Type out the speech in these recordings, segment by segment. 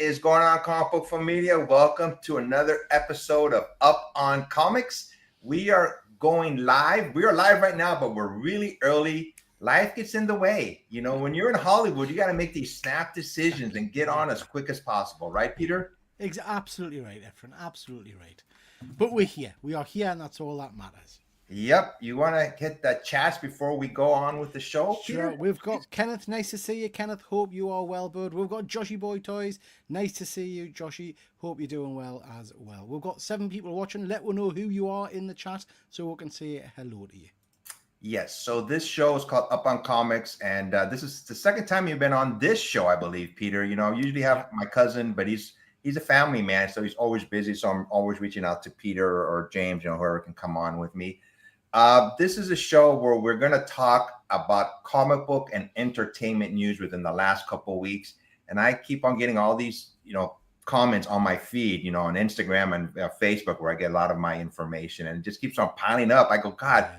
is going on, comic book familia? Welcome to another episode of Up on Comics. We are going live. We are live right now, but we're really early. Life gets in the way. You know, when you're in Hollywood, you got to make these snap decisions and get on as quick as possible, right, Peter? Absolutely right, Efren. Absolutely right. But we're here. We are here, and that's all that matters. Yep. You want to hit the chats before we go on with the show, Sure. Peter? We've got Kenneth. Nice to see you, Kenneth. Hope you are well, bud. We've got Joshy Boy Toys. Nice to see you, Joshy. Hope you're doing well as well. We've got 7 people watching. Let us know who you are in the chat so we can say hello to you. Yes. So this show is called Up on Comics, and this is the second time you've been on this show, I believe, Peter. You know, I usually have my cousin, but he's a family man, so he's always busy. So I'm always reaching out to Peter or James, you know, whoever can come on with me. This is a show where we're going to talk about comic book and entertainment news within the last couple of weeks, and I keep on getting all these, you know, comments on my feed, you know, on Instagram and Facebook, where I get a lot of my information, and it just keeps on piling up. I go, God.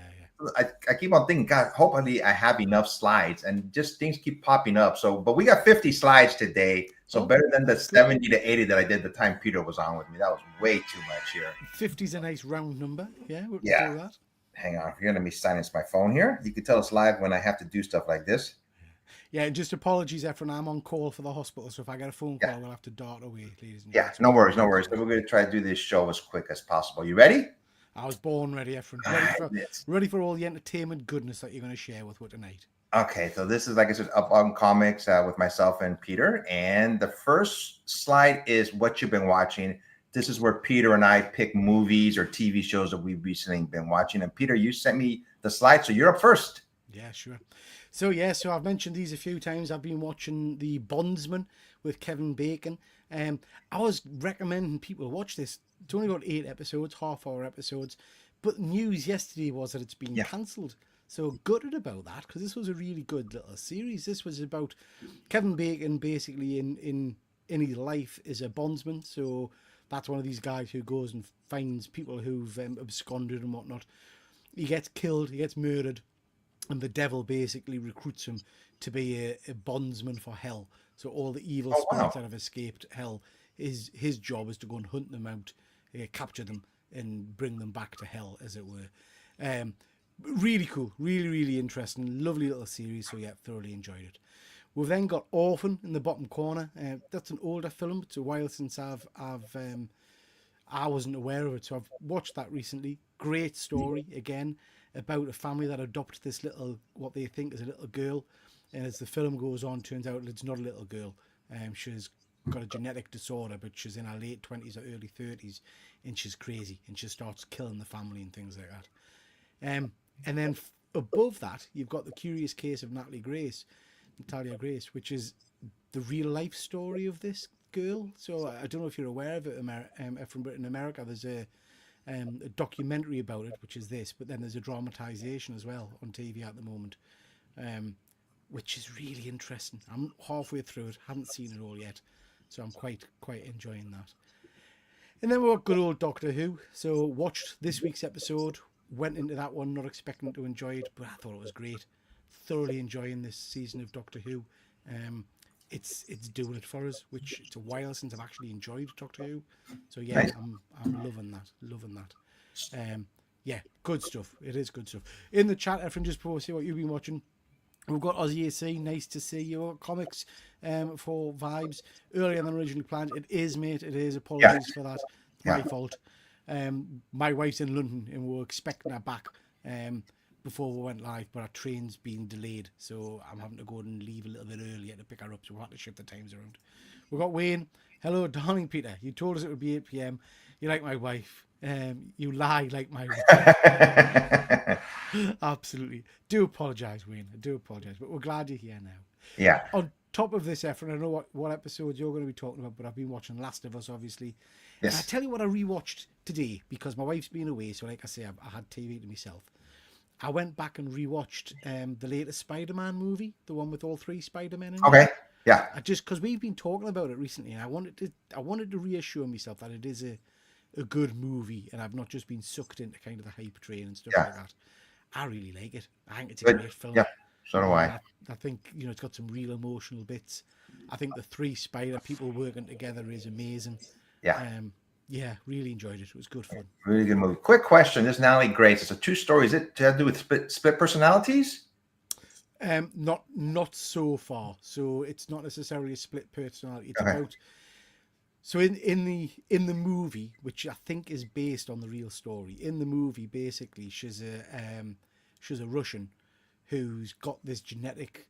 I keep on thinking, God, hopefully I have enough slides, and just things keep popping up. So, but we got 50 slides today. So better than the 70 to 80 that I did the time Peter was on with me. That was way too much here. 50 is a nice round number. Yeah, we can do that. Hang on. You're going to let me silence my phone here. You can tell us live when I have to do stuff like this. Yeah, just apologies, Efren. I'm on call for the hospital, so if I get a phone call, we'll have to dart away, ladies and gentlemen. No worries, no worries. So we're going to try to do this show as quick as possible. You ready? I was born ready, Efren. Ready for all the entertainment goodness that you're going to share with us tonight. Okay, so this is, like I said, Up on Comics with myself and Peter. And the first slide is what you've been watching. This is where Peter and I pick movies or TV shows that we've recently been watching. And Peter, you sent me the slide, so you're up first. Yeah, sure. So I've mentioned these a few times. I've been watching The Bondsman with Kevin Bacon. I was recommending people watch this. It's only got 8 episodes, half-hour episodes. But news yesterday was that it's been cancelled. So gutted about that, because this was a really good little series. This was about Kevin Bacon basically in his life is a bondsman. So that's one of these guys who goes and finds people who've absconded and whatnot. He gets killed, he gets murdered, and the devil basically recruits him to be a bondsman for hell. So all the evil spirits that have escaped hell, his job is to go and hunt them out, capture them, and bring them back to hell, as it were. Really cool, really interesting, lovely little series. So thoroughly enjoyed it. We've then got Orphan in the bottom corner. That's an older film. It's a while since I wasn't aware of it, so I've watched that recently. Great story again about a family that adopt this little, what they think is a little girl, and as the film goes on, turns out it's not a little girl. She's got a genetic disorder, but she's in her late 20s or early 30s, and she's crazy, and she starts killing the family and things like that. And then above that, you've got The Curious Case of Natalia Grace, which is the real life story of this girl. So I don't know if you're aware of it, Efren, but in America there's a documentary about it, which is this, but then there's a dramatization as well on TV at the moment, which is really interesting. I'm halfway through it, haven't seen it all yet, so I'm quite enjoying that. And then we've got good old Doctor Who. So watched this week's episode, went into that one not expecting to enjoy it, but I thought it was great. Thoroughly enjoying this season of Doctor Who. It's doing it for us, which it's a while since I've actually enjoyed Doctor Who. So nice. I'm loving that. Good stuff. It is good stuff. In the chat, Efren, just before we see what you've been watching, we've got Aussie AC. Nice to see you. Comics for vibes earlier than originally planned. It is, mate. It is. Apologies for that. It's my fault. My wife's in London and we're expecting her back before we went live, but our train's been delayed, so I'm having to go and leave a little bit earlier to pick her up, so we'll have to shift the times around. We've got Wayne. Hello, darling Peter. You told us it would be 8 p.m. You like my wife. You lie like my wife. Absolutely. Do apologise, Wayne. I do apologise, but we're glad you're here now. Yeah. On top of this, Efren, I know what episodes you're going to be talking about, but I've been watching Last of Us, obviously. Yes. And I tell you what I rewatched today, because my wife's been away, so like I say, I had TV to myself. I went back and rewatched the latest Spider-Man movie, the one with all 3 Spider-Men in it. Okay, yeah. Just because we've been talking about it recently, and I wanted to reassure myself that it is a good movie, and I've not just been sucked into kind of the hype train and stuff like that. I really like it. I think it's a great film. Yeah. So do I. I think it's got some real emotional bits. I think the three Spider people working together is amazing. Yeah. Yeah, really enjoyed it. It was good fun. Really good movie. Quick question. This is Natalie Grace. It's a true story. Is it to do with split personalities? Not so far. So it's not necessarily a split personality. It's Okay. about so in the movie, which I think is based on the real story. In the movie, basically, she's a Russian who's got this genetic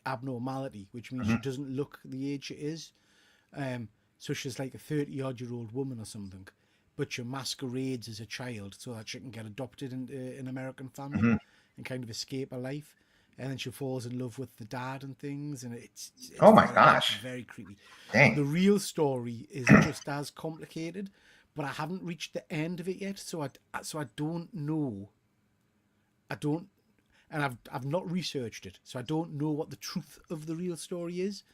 abnormality, which means she doesn't look the age she is. So she's like a 30-odd-year-old woman or something, but she masquerades as a child so that she can get adopted into an American family and kind of escape her life. And then she falls in love with the dad and things, and it's Oh my very, gosh. very creepy. Dang. The real story is just as complicated, but I haven't reached the end of it yet, so I don't know. I don't, and I've not researched it, so I don't know what the truth of the real story is.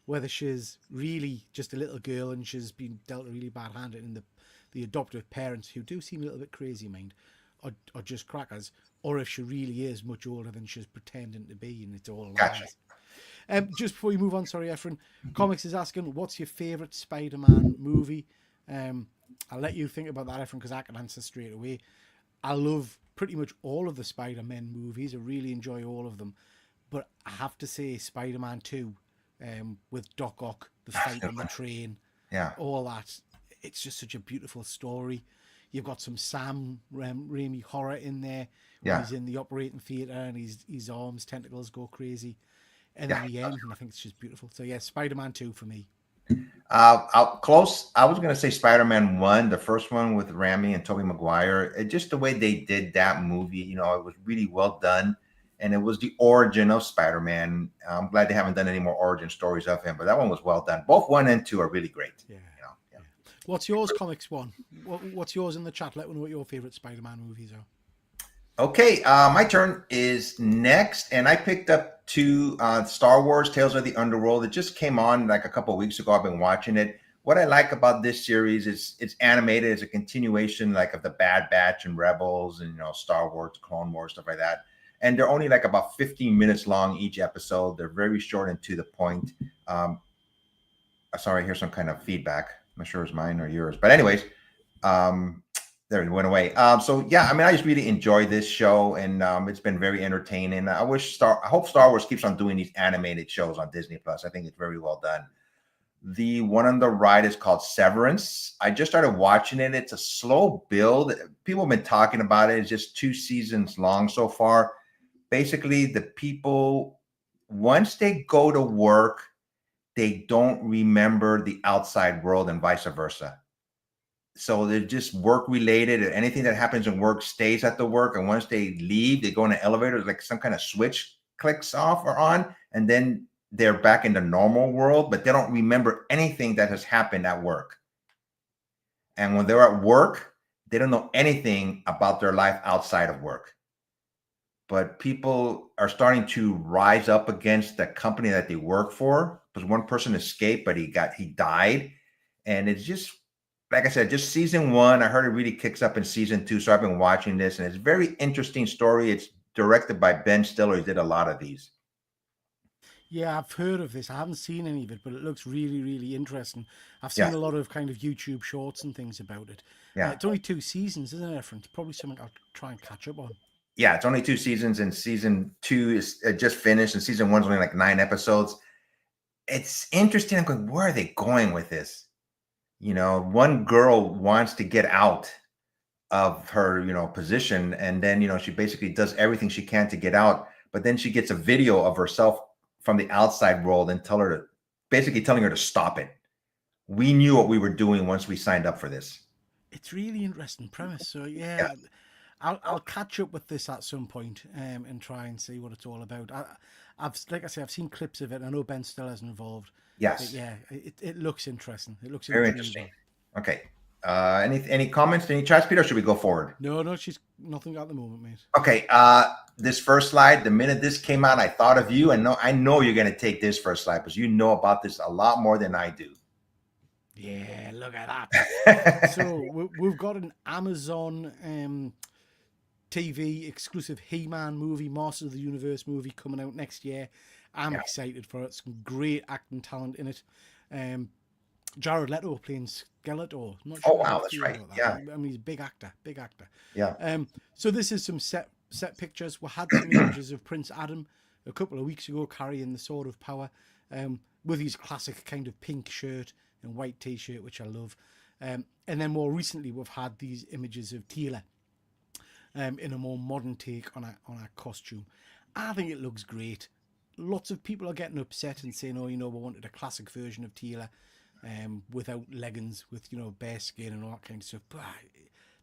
Whether she's really just a little girl and she's been dealt a really bad hand, and the adoptive parents, who do seem a little bit crazy, mind, are just crackers, or if she really is much older than she's pretending to be, and it's all Gotcha. lies. Just before you move on, sorry, Efren, Comics is asking, what's your favourite Spider-Man movie? I'll let you think about that, Efren, because I can answer straight away. I love pretty much all of the Spider-Man movies. I really enjoy all of them. But I have to say Spider-Man 2, with Doc Ock, the fight on the train, Yeah. all that. It's just such a beautiful story. You've got some Sam Raimi horror in there. Yeah. He's in the operating theatre and his arms, tentacles go crazy. And then the end, and I think it's just beautiful. So yeah, Spider-Man 2 for me. Close. I was gonna say Spider-Man 1, the first one with Raimi and Tobey Maguire. Just the way they did that movie, it was really well done. And it was the origin of Spider-Man. I'm glad they haven't done any more origin stories of him, but that one was well done. Both 1 and 2 are really great. Yeah. What's yours, Comics One? What's yours in the chat? Let me know what your favorite Spider-Man movies are. Okay, my turn is next, and I picked up 2 Star Wars Tales of the Underworld. It just came on like a couple of weeks ago. I've been watching it. What I like about this series is it's animated. It's a continuation like of the Bad Batch and Rebels and Star Wars, Clone Wars, stuff like that. And they're only like about 15 minutes long each episode. They're very short and to the point. Sorry, I hear some kind of feedback. I'm not sure it's mine or yours, but anyways, there it went away. So yeah, I just really enjoy this show, and it's been very entertaining. I hope Star Wars keeps on doing these animated shows on Disney Plus. I think it's very well done. The one on the right is called Severance. I just started watching it. It's a slow build. People have been talking about it. It's just 2 seasons long so far. Basically, the people, once they go to work, they don't remember the outside world and vice versa. So they're just work related. Anything that happens in work stays at the work. And once they leave, they go in an elevator, like some kind of switch clicks off or on, and then they're back in the normal world, but they don't remember anything that has happened at work. And when they're at work, they don't know anything about their life outside of work. But people are starting to rise up against the company that they work for, because one person escaped, but he died. And it's just, like I said, just season 1. I heard it really kicks up in season 2. So I've been watching this, and it's a very interesting story. It's directed by Ben Stiller. He did a lot of these. Yeah, I've heard of this. I haven't seen any of it, but it looks really, really interesting. I've seen a lot of kind of YouTube shorts and things about it. Yeah. It's only 2 seasons, isn't it, Efren? It's probably something I'll try and catch up on. Yeah, it's only 2 seasons, and season 2 is just finished, and season 1's only like 9 episodes. It's interesting. I'm going, where are they going with this? One girl wants to get out of her, position, and then, she basically does everything she can to get out, but then she gets a video of herself from the outside world and telling her to stop it. We knew what we were doing once we signed up for this. It's really interesting premise. So yeah. I'll catch up with this at some point and try and see what it's all about. I've seen clips of it. I know Ben Stiller's involved. Yes. But yeah, it looks interesting. It looks very interesting. Okay. Any comments? Any chats, Peter? Or should we go forward? No, she's nothing at the moment, mate. Okay. This first slide, the minute this came out, I thought of you, and I know you're going to take this first slide because you know about this a lot more than I do. Yeah, look at that. So we've got an Amazon TV exclusive He-Man movie, Masters of the Universe movie coming out next year. I'm excited for it. Some great acting talent in it. Jared Leto playing Skeletor. I'm not sure Oh, how wow, I that's feel right. about that. Yeah. I mean, he's a big actor, big actor. Yeah. So this is some set pictures. We had some images of Prince Adam a couple of weeks ago carrying the Sword of Power, with his classic kind of pink shirt and white t-shirt, which I love. And then more recently, we've had these images of Teela in a more modern take on a costume. I think it looks great. Lots of people are getting upset and saying, "Oh, we wanted a classic version of Teela without leggings, with bare skin and all that kind of stuff." But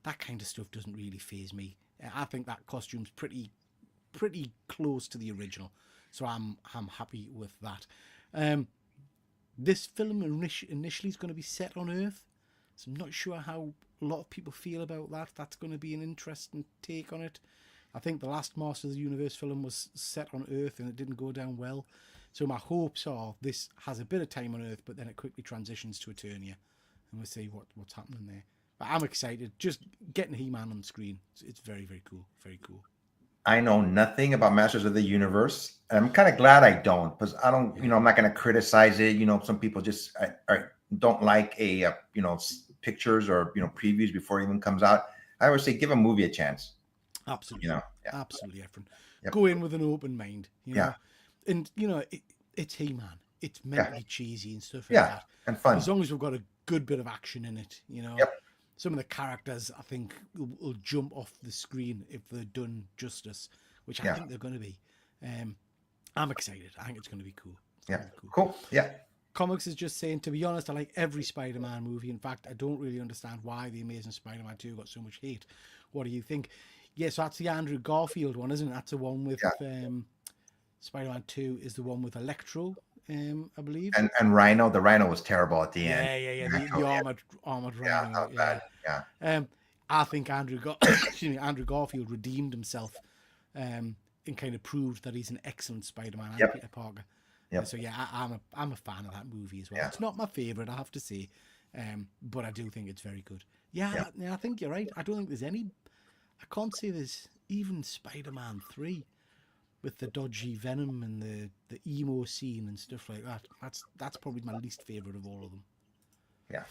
that kind of stuff doesn't really faze me. I think that costume's pretty close to the original, so I'm happy with that. This film initially is going to be set on Earth, so I'm not sure how a lot of people feel about that. That's going to be an interesting take on it. I think the last Masters of the Universe film was set on Earth and it didn't go down well. So my hopes are this has a bit of time on Earth, but then it quickly transitions to Eternia, and we'll see what's happening there. But I'm excited. Just getting He-Man on screen, it's very, very cool. Very cool. I know nothing about Masters of the Universe. And I'm kind of glad I don't, because I don't, I'm not going to criticize it. Some people just I don't like pictures or, previews before it even comes out. I always say, give a movie a chance. Absolutely. Absolutely, Efren. Yep. Go in with an open mind, Yeah. And, it's He-Man. It's meant to be cheesy and stuff like that. And fun. As long as we've got a good bit of action in it, Yep. Some of the characters, I think, will jump off the screen if they're done justice, which I think they're going to be. I'm excited. I think it's going to be cool. Cool. Yeah. Comics is just saying, to be honest, I like every Spider-Man movie. In fact, I don't really understand why The Amazing Spider-Man 2 got so much hate. What do you think? Yes, that's the Andrew Garfield one, isn't it? That's the one with Spider-Man 2 is the one with Electro, I believe. And Rhino. The Rhino was terrible at the end. Yeah. The armored Rhino. Yeah, that was bad. Yeah. I think Andrew Garfield redeemed himself and kind of proved that he's an excellent Spider-Man and Peter Parker. So I'm a fan of that movie as well. It's not my favorite, I have to say, but I do think it's very good. I think you're right. I don't think there's any. I can't say there's even Spider-Man 3 with the dodgy Venom and the emo scene and stuff like that. That's probably my least favorite of all of them. Yeah.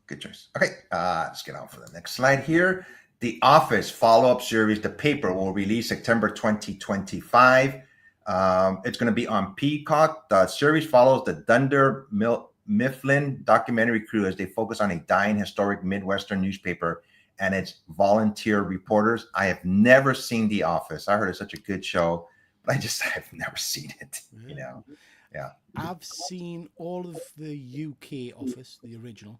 Good choice. Okay, let's get on for the next slide here. The Office follow-up series, The Paper, will release September 2025. It's going to be on Peacock. The series follows the Dunder Mifflin documentary crew as they focus on a dying historic Midwestern newspaper and its volunteer reporters. I have never seen The Office. I heard it's such a good show, but I've never seen it. Yeah. I've seen all of the UK Office, the original.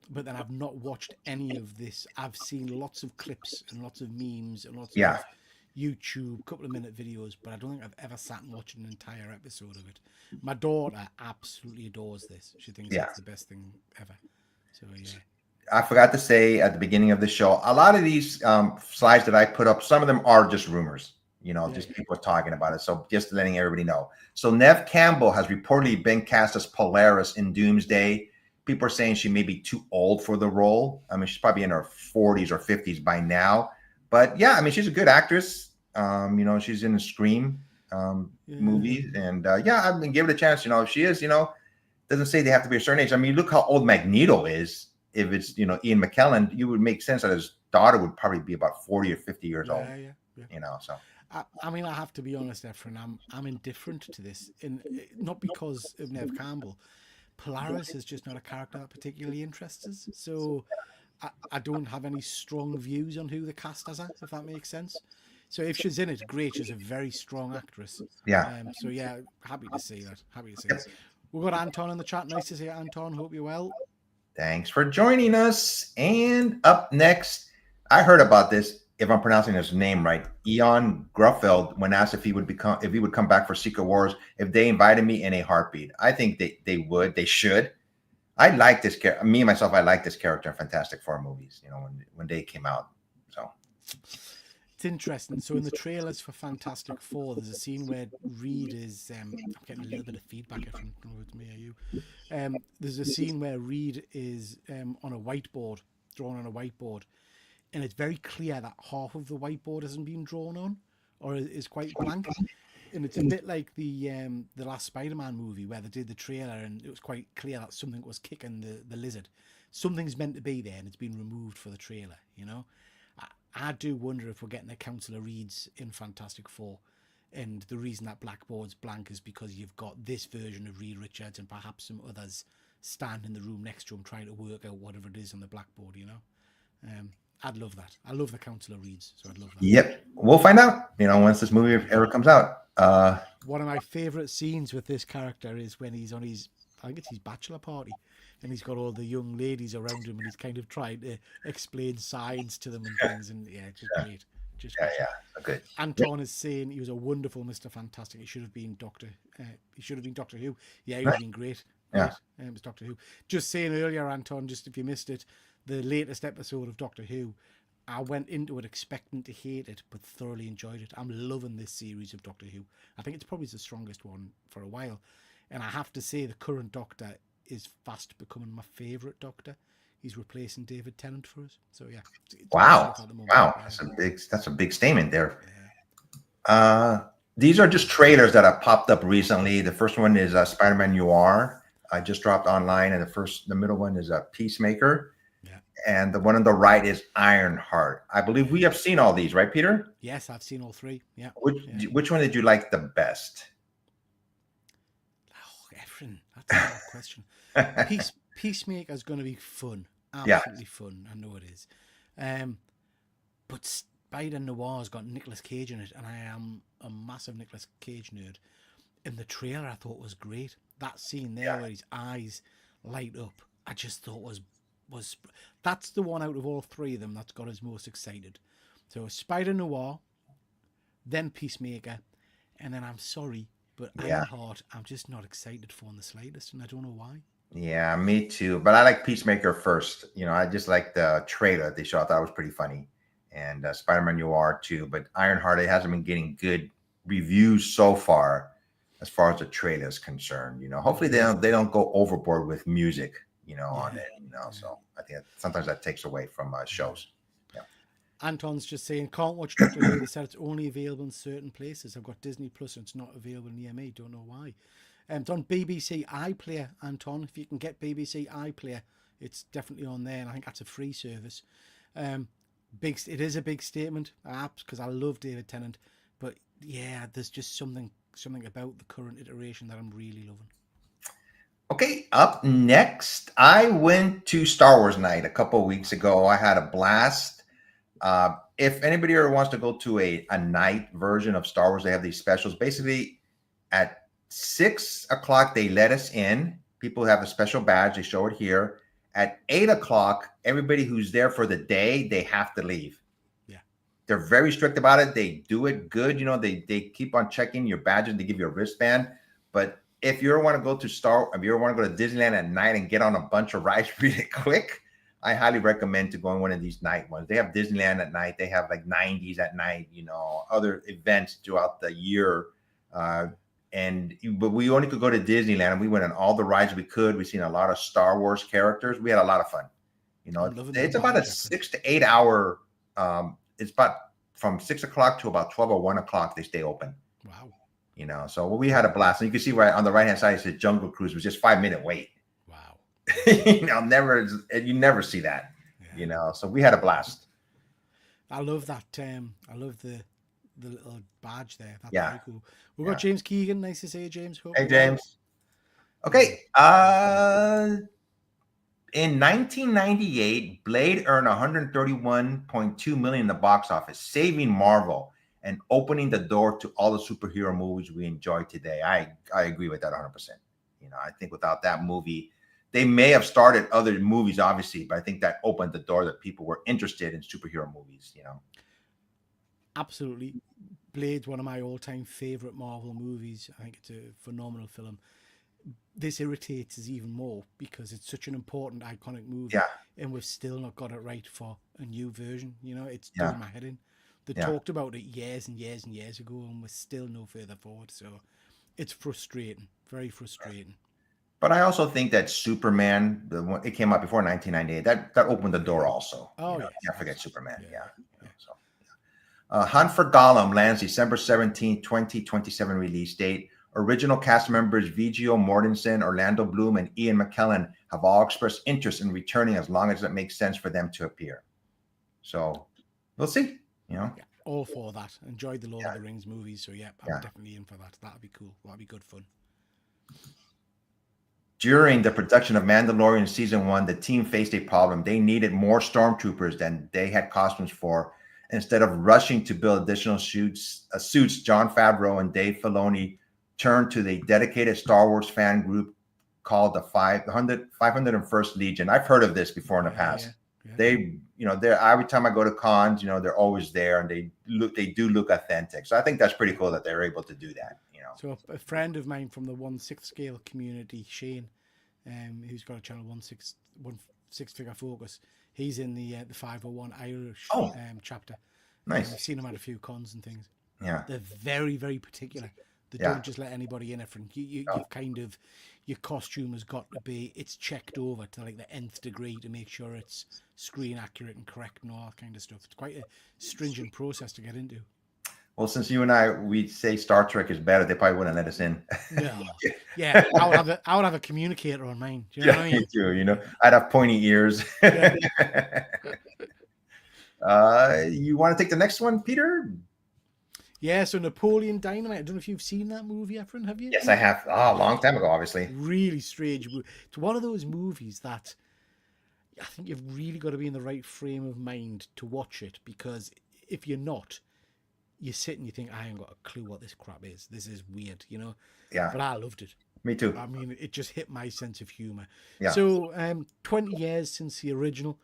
But then I've not watched any of this. I've seen lots of clips and lots of memes and lots of YouTube couple of minute videos, but I don't think I've ever sat and watched an entire episode of it. My daughter absolutely adores this. She thinks it's the best thing ever. So I forgot to say at the beginning of the show, a lot of these slides that I put up, some of them are just rumors, just people talking about it. So just letting everybody know. So Neve Campbell has reportedly been cast as Polaris in Doomsday. People are saying she may be too old for the role. I mean, she's probably in her 40s or 50s by now. But yeah, I mean, she's a good actress. She's in the Scream movies. And I mean, give it a chance. If she is, doesn't say they have to be a certain age. I mean, look how old Magneto is. If it's, Ian McKellen, you would make sense that his daughter would probably be about 40 or 50 years old. So. I mean, I have to be honest, Efren, I'm indifferent to this. Not because of Neve Campbell. Polaris is just not a character that particularly interests us. So I don't have any strong views on who the cast as her, if that makes sense. So if she's in it, great. She's a very strong actress. Happy to see that. We've got Anton in the chat. Nice to see you, Anton. Hope you're well. Thanks for joining us. And up next, I heard about this, if I'm pronouncing his name right, Ian Gruffeld, when asked if he would come back for Secret Wars, if they invited me in a heartbeat. I think they should. I like this character. Me, myself, I like this character in Fantastic Four movies, when they came out. So it's interesting. So in the trailers for Fantastic Four, there's a scene where Reed is I'm getting a little bit of feedback if it's me or you. There's a scene where Reed is on a whiteboard, drawn on a whiteboard, and it's very clear that half of the whiteboard hasn't been drawn on, or is quite blank. And it's a bit like the last Spider-Man movie where they did the trailer and it was quite clear that something was kicking the lizard. Something's meant to be there and it's been removed for the trailer, you know. I do wonder if we're getting a Councillor Reed's in Fantastic Four, and the reason that blackboard's blank is because you've got this version of Reed Richards and perhaps some others stand in the room next to him trying to work out whatever it is on the blackboard, you know. I'd love that. I love the Councillor Reeds, so I'd love that. Yep, we'll find out. You know, once this movie ever comes out. One of my favourite scenes with this character is when he's on his, I think it's his bachelor party, and he's got all the young ladies around him, and he's kind of trying to explain science to them and things, and yeah, it's just great. Just Good. Anton is saying he was a wonderful Mr. Fantastic. He should have been Doctor. He should have been Doctor Who. Yeah, he would have been great. Yeah, right? It was Doctor Who. Just saying earlier, Anton, just if you missed it, the latest episode of Doctor Who, I went into it expecting to hate it, but thoroughly enjoyed it. I'm loving this series of Doctor Who. I think it's probably the strongest one for a while. And I have to say, the current Doctor is fast becoming my favourite Doctor. He's replacing David Tennant for us. So yeah. Wow. That's a big statement there. Yeah. These are just trailers that have popped up recently. The first one is Spider-Man Noir. I just dropped online, and the middle one is Peacemaker. Yeah. And the one on the right is Ironheart. I believe we have seen all these, right, Peter? Yes, I've seen all three. Yeah. Which one did you like the best? Oh, Efren, that's a hard question. Peacemaker is going to be fun. Absolutely fun. I know it is. But Spider Noir's got Nicolas Cage in it, and I am a massive Nicolas Cage nerd. And the trailer I thought was great. That scene there where his eyes light up, I just thought was that's the one out of all three of them that's got us most excited. So Spider Noir, then Peacemaker, and then I'm sorry, but Ironheart, I'm just not excited for in the slightest, and I don't know why. Yeah, me too. But I like Peacemaker first. You know, I just like the trailer they showed. I thought it was pretty funny. And Spider-Man Noir too. But Ironheart, it hasn't been getting good reviews so far as the trailer is concerned. You know, hopefully they don't go overboard with music, you know, on it. You know, so I think sometimes that takes away from shows. Yeah. Anton's just saying, can't watch Doctor Who. They said it's only available in certain places. I've got Disney Plus and it's not available near me. Don't know why. It's on BBC iPlayer, Anton. If you can get BBC iPlayer, it's definitely on there, and I think that's a free service. It is a big statement, perhaps, because I love David Tennant, but yeah, there's just something about the current iteration that I'm really loving. Okay, up next, I went to Star Wars Night a couple of weeks ago. I had a blast. If anybody ever wants to go to a night version of Star Wars, they have these specials. Basically, at 6 o'clock, they let us in. People have a special badge. They show it here. At 8 o'clock, everybody who's there for the day, they have to leave. Yeah. They're very strict about it. They do it good. You know, they keep on checking your badges. They give you a wristband. But if you want to go to Disneyland at night and get on a bunch of rides really quick, I highly recommend to go on one of these night ones. They have Disneyland at night. They have like 90s at night, you know, other events throughout the year. But we only could go to Disneyland, and we went on all the rides we could. We've seen a lot of Star Wars characters. We had a lot of fun. You know, it's about a 6 to 8 hour. It's about from 6 o'clock to about 12 or 1 o'clock. They stay open. Wow. You know, so we had a blast. And you can see right on the right hand side, it says Jungle Cruise was just 5-minute wait. Wow. You know, you never see that. Yeah. You know, so we had a blast. I love that. I love the little badge there. That's very cool. We've got James Keegan. Nice to see you, James. Hey, James. Okay. In 1998, Blade earned $131.2 million in the box office, saving Marvel and opening the door to all the superhero movies we enjoy today. I agree with that 100%. You know, I think without that movie, they may have started other movies, obviously, but I think that opened the door that people were interested in superhero movies, you know. Absolutely. Blade's one of my all-time favorite Marvel movies. I think it's a phenomenal film. This irritates us even more because it's such an important, iconic movie, and we've still not got it right for a new version. You know, it's doing my head in. They talked about it years and years and years ago, and we're still no further forward. So it's frustrating, very frustrating. But I also think that Superman, the one it came out before 1998, that opened the door also. Oh, You yes, can't forget yes. Superman. Yeah, Yeah. yeah. So Hunt for Gollum lands December 17, 2027 release date. Original cast members Viggo Mortensen, Orlando Bloom, and Ian McKellen have all expressed interest in returning as long as it makes sense for them to appear. So we'll see. Yeah, all for that. Enjoyed the Lord of Yeah, the Rings movies, so yeah, I'm yeah. definitely in for that. That'd be cool. That'd be good fun. During the production of Mandalorian season 1, the team faced a problem. They needed more stormtroopers than they had costumes for. Instead of rushing to build additional suits, John Favreau and Dave Filoni turned to the dedicated Star Wars fan group called the 501st Legion. I've heard of this before in the Yeah, yeah, past. yeah. They, they're every time I go to cons, they're always there, and they do look authentic. So I think that's pretty cool that they're able to do that. So a friend of mine from the 1/6 scale community, Shane, who's got a channel 1/6 figure focus, he's in the 501 Irish Oh, chapter. nice. I've seen him at a few cons and things. Yeah, They're very, very particular. They yeah. don't just let anybody in. Oh, You've kind of, your costume has got to be, it's checked over to like the nth degree to make sure it's screen accurate and correct and all that kind of stuff. It's quite a stringent process to get into. well, since you and we say Star Trek is better, they probably wouldn't let us in. No, yeah, I would have a communicator on mine. Do you know what I Me mean? too. I'd have pointy ears. Yeah. You want to take the next one, Peter? Yeah, so Napoleon Dynamite. I don't know if you've seen that movie, Efren, have you? Yes, I have. Oh, a long time ago, obviously. Really strange. It's one of those movies that I think you've really got to be in the right frame of mind to watch it, because if you're not, you sit and you think, I ain't got a clue what this crap is. This is weird, Yeah, But I loved it. me too. I mean, it just hit my sense of humor. Yeah. So, 20 years since the original,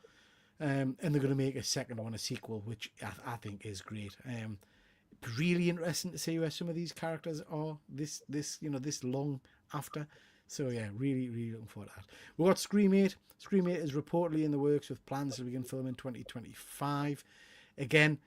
and they're going to make a second one, a sequel, which I think is great. Really interesting to see where some of these characters are this long after. So yeah, really, really looking forward to that. We've got Scream 8. Scream 8 is reportedly in the works with plans to begin filming in 2025. Again,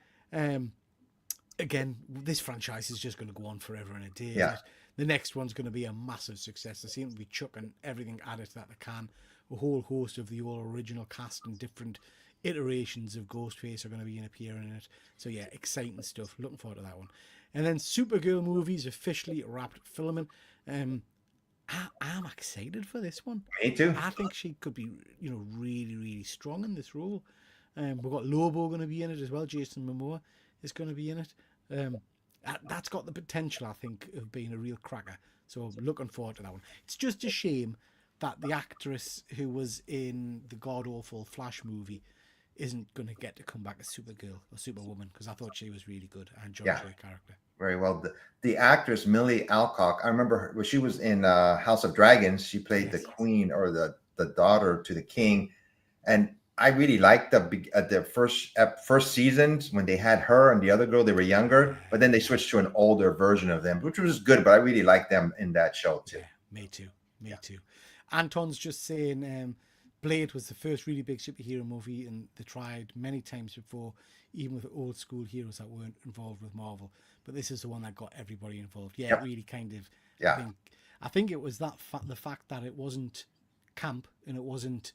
this franchise is just going to go on forever and a day. Yeah. The next one's going to be a massive success. They seem to be chucking everything at it that they can. A whole host of the all original cast and different iterations of Ghostface are going to be appearing in it. So yeah, exciting stuff. Looking forward to that one. And then Supergirl movies officially wrapped filming. I'm excited for this one. Me too. I think she could be, really, really strong in this role. We've got Lobo going to be in it as well. Jason Momoa is going to be in it. That's got the potential, I think, of being a real cracker. So looking forward to that one. It's just a shame that the actress who was in the god-awful Flash movie isn't going to get to come back as Supergirl or Superwoman, because I thought she was really good. I enjoyed her character. Very well. The actress Millie Alcock, I remember her when she was in House of Dragons. She played the queen, or the daughter to the king, and I really liked the first seasons when they had her and the other girl. They were younger, but then they switched to an older version of them, which was good. But I really liked them in that show too. Yeah, me too. Me too. Anton's just saying Blade was the first really big superhero movie, and they tried many times before, even with old school heroes that weren't involved with Marvel. But this is the one that got everybody involved. Yeah, it really kind of. Yeah. I think it was the fact that it wasn't camp and it wasn't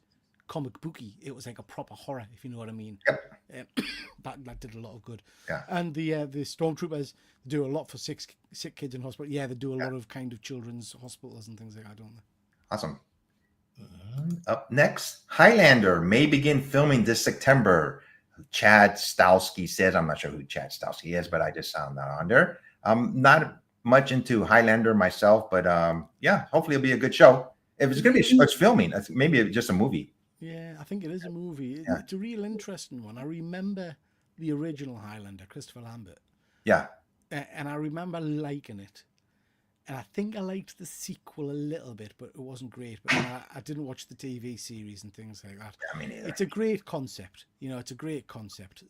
comic booky. It was like a proper horror, if you know what I mean. Yep. That did a lot of good. Yeah. And the stormtroopers do a lot for sick kids in hospital. Yeah, they do a lot of kind of children's hospitals and things like that, don't they? Awesome. Up next, Highlander may begin filming this September. Chad Stahelski says, I'm not sure who Chad Stahelski is, but I just found that on there. I'm not much into Highlander myself, but yeah, hopefully it'll be a good show. If it's going to be it's filming, maybe just a movie. Yeah, I think it is a movie. Yeah. It's a real interesting one. I remember the original Highlander, Christopher Lambert. Yeah. And I remember liking it. And I think I liked the sequel a little bit, but it wasn't great. But I didn't watch the TV series and things like that. Yeah, me neither. It's a great concept. It's a great concept.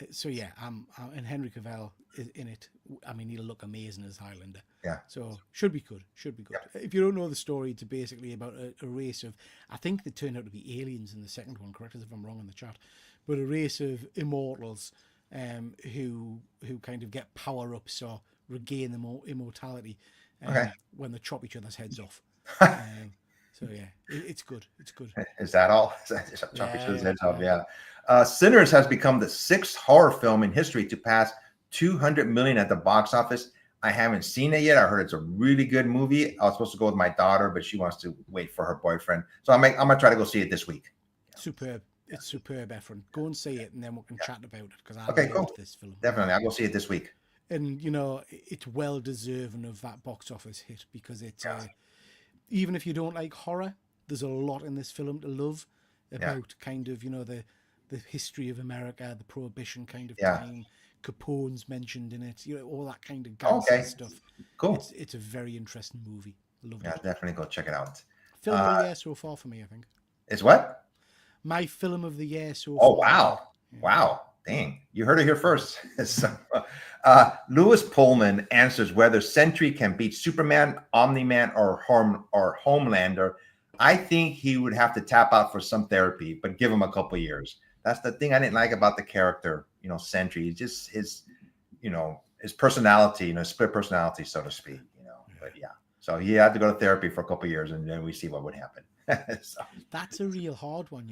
So yeah, and Henry Cavill is in it. I mean, he'll look amazing as Highlander. Yeah. So should be good. Should be good. Yeah. If you don't know the story, it's basically about a race of, I think they turned out to be aliens in the second one. Correct us if I'm wrong in the chat, but a race of immortals who kind of get power ups or regain the immortality when they chop each other's heads off. So yeah, it's good. It's good. Is that all? Chop each Yeah, other's yeah, heads off. yeah. Yeah. Sinners has become the sixth horror film in history to pass 200 million at the box office. I haven't seen it yet. I heard it's a really good movie. I was supposed to go with my daughter, but she wants to wait for her boyfriend. So I'm gonna try to go see it this week. Superb. It's superb, Efren. Go and see it, and then we can chat about it because I Okay, loved cool. this film. Definitely, I'll go see it this week. And you know, it's well deserving of that box office hit because it's Yeah, even if you don't like horror, there's a lot in this film to love yeah, about kind of the history of America, the Prohibition kind of yeah. time. Capone's mentioned in it, all that kind of gangster Okay, stuff. cool. It's a very interesting movie. Loved Yeah, it. definitely go check it out. Film of the Uh, year so far for me, I think. is what? My film of the year so Oh far, I wow, think. Yeah. wow, dang! You heard it here first. So, Lewis Pullman answers whether Sentry can beat Superman, Omni Man, or Homelander. I think he would have to tap out for some therapy, but give him a couple years. That's the thing I didn't like about the character. Sentry. He's just his personality. Split personality, so to speak. But yeah. So he had to go to therapy for a couple years, and then we see what would happen. So, That's a real hard one,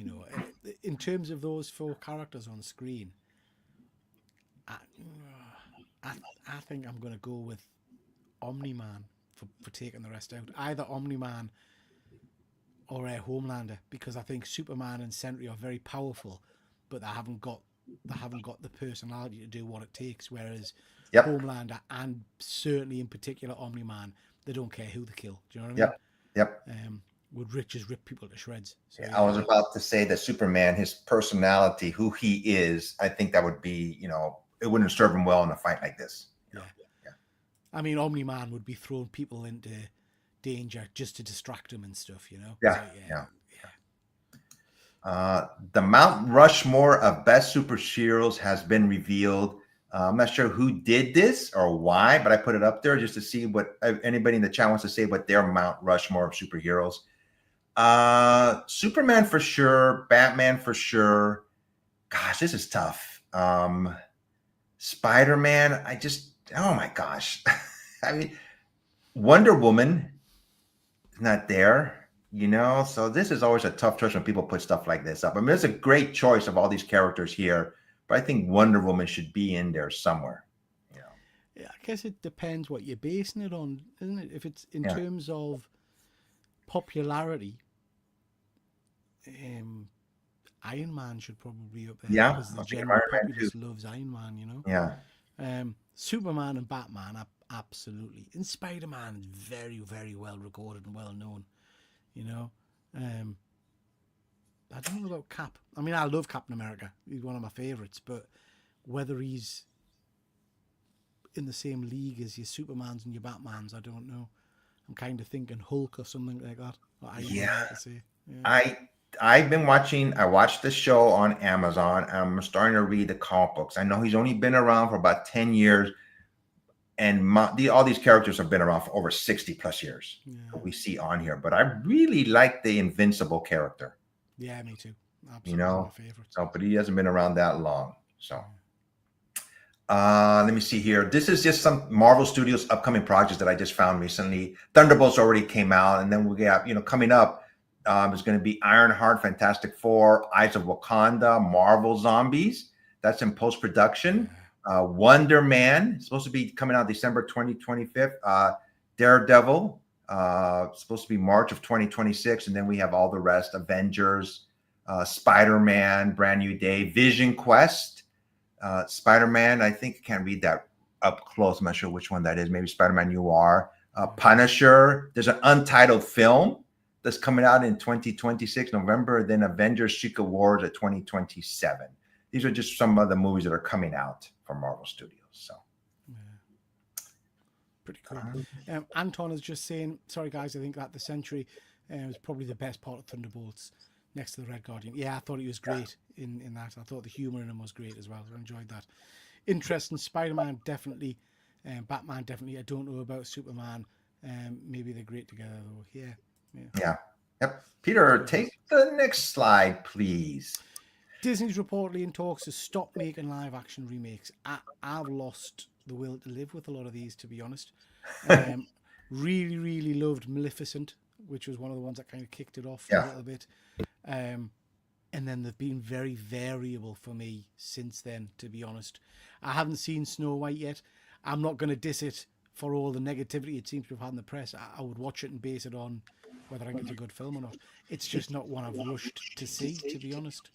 in terms of those four characters on screen. I, I, I think I'm going to go with Omni Man for taking the rest out. Either Omni Man or Homelander, because I think Superman and Sentry are very powerful, but they haven't got the personality to do what it takes. Whereas yep, Homelander and certainly in particular Omni Man, they don't care who they kill. Do you know what I mean? yep, yep. Would just rip people to shreds. So I was about to say that Superman, his personality, who he is, I think that would be, it wouldn't serve him well in a fight like this. Yeah. I mean, Omni Man would be throwing people into danger just to distract him and stuff. Yeah, So, yeah. The Mount Rushmore of best superheroes has been revealed. I'm not sure who did this or why, but I put it up there just to see what anybody in the chat wants to say what their Mount Rushmore of superheroes. Superman for sure, Batman for sure. Gosh, this is tough. Spider-Man, oh my gosh. I mean, Wonder Woman is not there, so this is always a tough choice when people put stuff like this up. I mean, it's a great choice of all these characters here, but I think Wonder Woman should be in there somewhere. Yeah, I guess it depends what you're basing it on, isn't it? If it's in terms of popularity, Iron Man should probably be up there because the general populace loves Iron Man. Yeah. Superman and Batman, absolutely. And Spider-Man is very, very well recorded and well known. I don't know about Cap. I mean, I love Captain America. He's one of my favorites, but whether he's in the same league as your Supermans and your Batmans, I don't know. I'm kind of thinking Hulk or something like that. I've been watching. I watched the show on Amazon. I'm starting to read the comic books. I know he's only been around for about 10 years, and all these characters have been around for over 60 plus years. That we see on here, but I really like the Invincible character. Yeah, me too. Absolutely my favorite. So, but he hasn't been around that long. So, let me see here. This is just some Marvel Studios upcoming projects that I just found recently. Thunderbolts already came out, and then we got coming up. Is going to be Ironheart, Fantastic Four, Eyes of Wakanda, Marvel Zombies. That's in post-production. Wonder Man, supposed to be coming out December 2025. Daredevil, supposed to be March of 2026. And then we have all the rest, Avengers, Spider-Man, Brand New Day, Vision Quest, Spider-Man. I think I can't read that up close. I'm not sure which one that is. Maybe Spider-Man Noir, Punisher. There's an untitled film that's coming out in 2026, November, then Avengers Secret Wars at 2027. These are just some of the movies that are coming out from Marvel Studios. So, pretty cool. Anton is just saying, sorry guys, I think that the Sentry was probably the best part of Thunderbolts next to the Red Guardian. Yeah, I thought he was great in that. I thought the humor in him was great as well. I enjoyed that. Interesting. Spider-Man, definitely. Batman, definitely. I don't know about Superman. Maybe they're great together, though. Yeah. Yep. Peter, take the next slide, please. Disney's reportedly in talks to stop making live action remakes. I've lost the will to live with a lot of these, to be honest. Really, really loved Maleficent which was one of the ones that kind of kicked it off a Yeah. little bit. And then they've been very variable for me since then, to be honest. I haven't seen Snow White yet. I'm not going to diss it for all the negativity it seems to have had in the press. I would watch it and base it on whether I think it's a good film or not. It's just not one I've rushed to see, to be honest.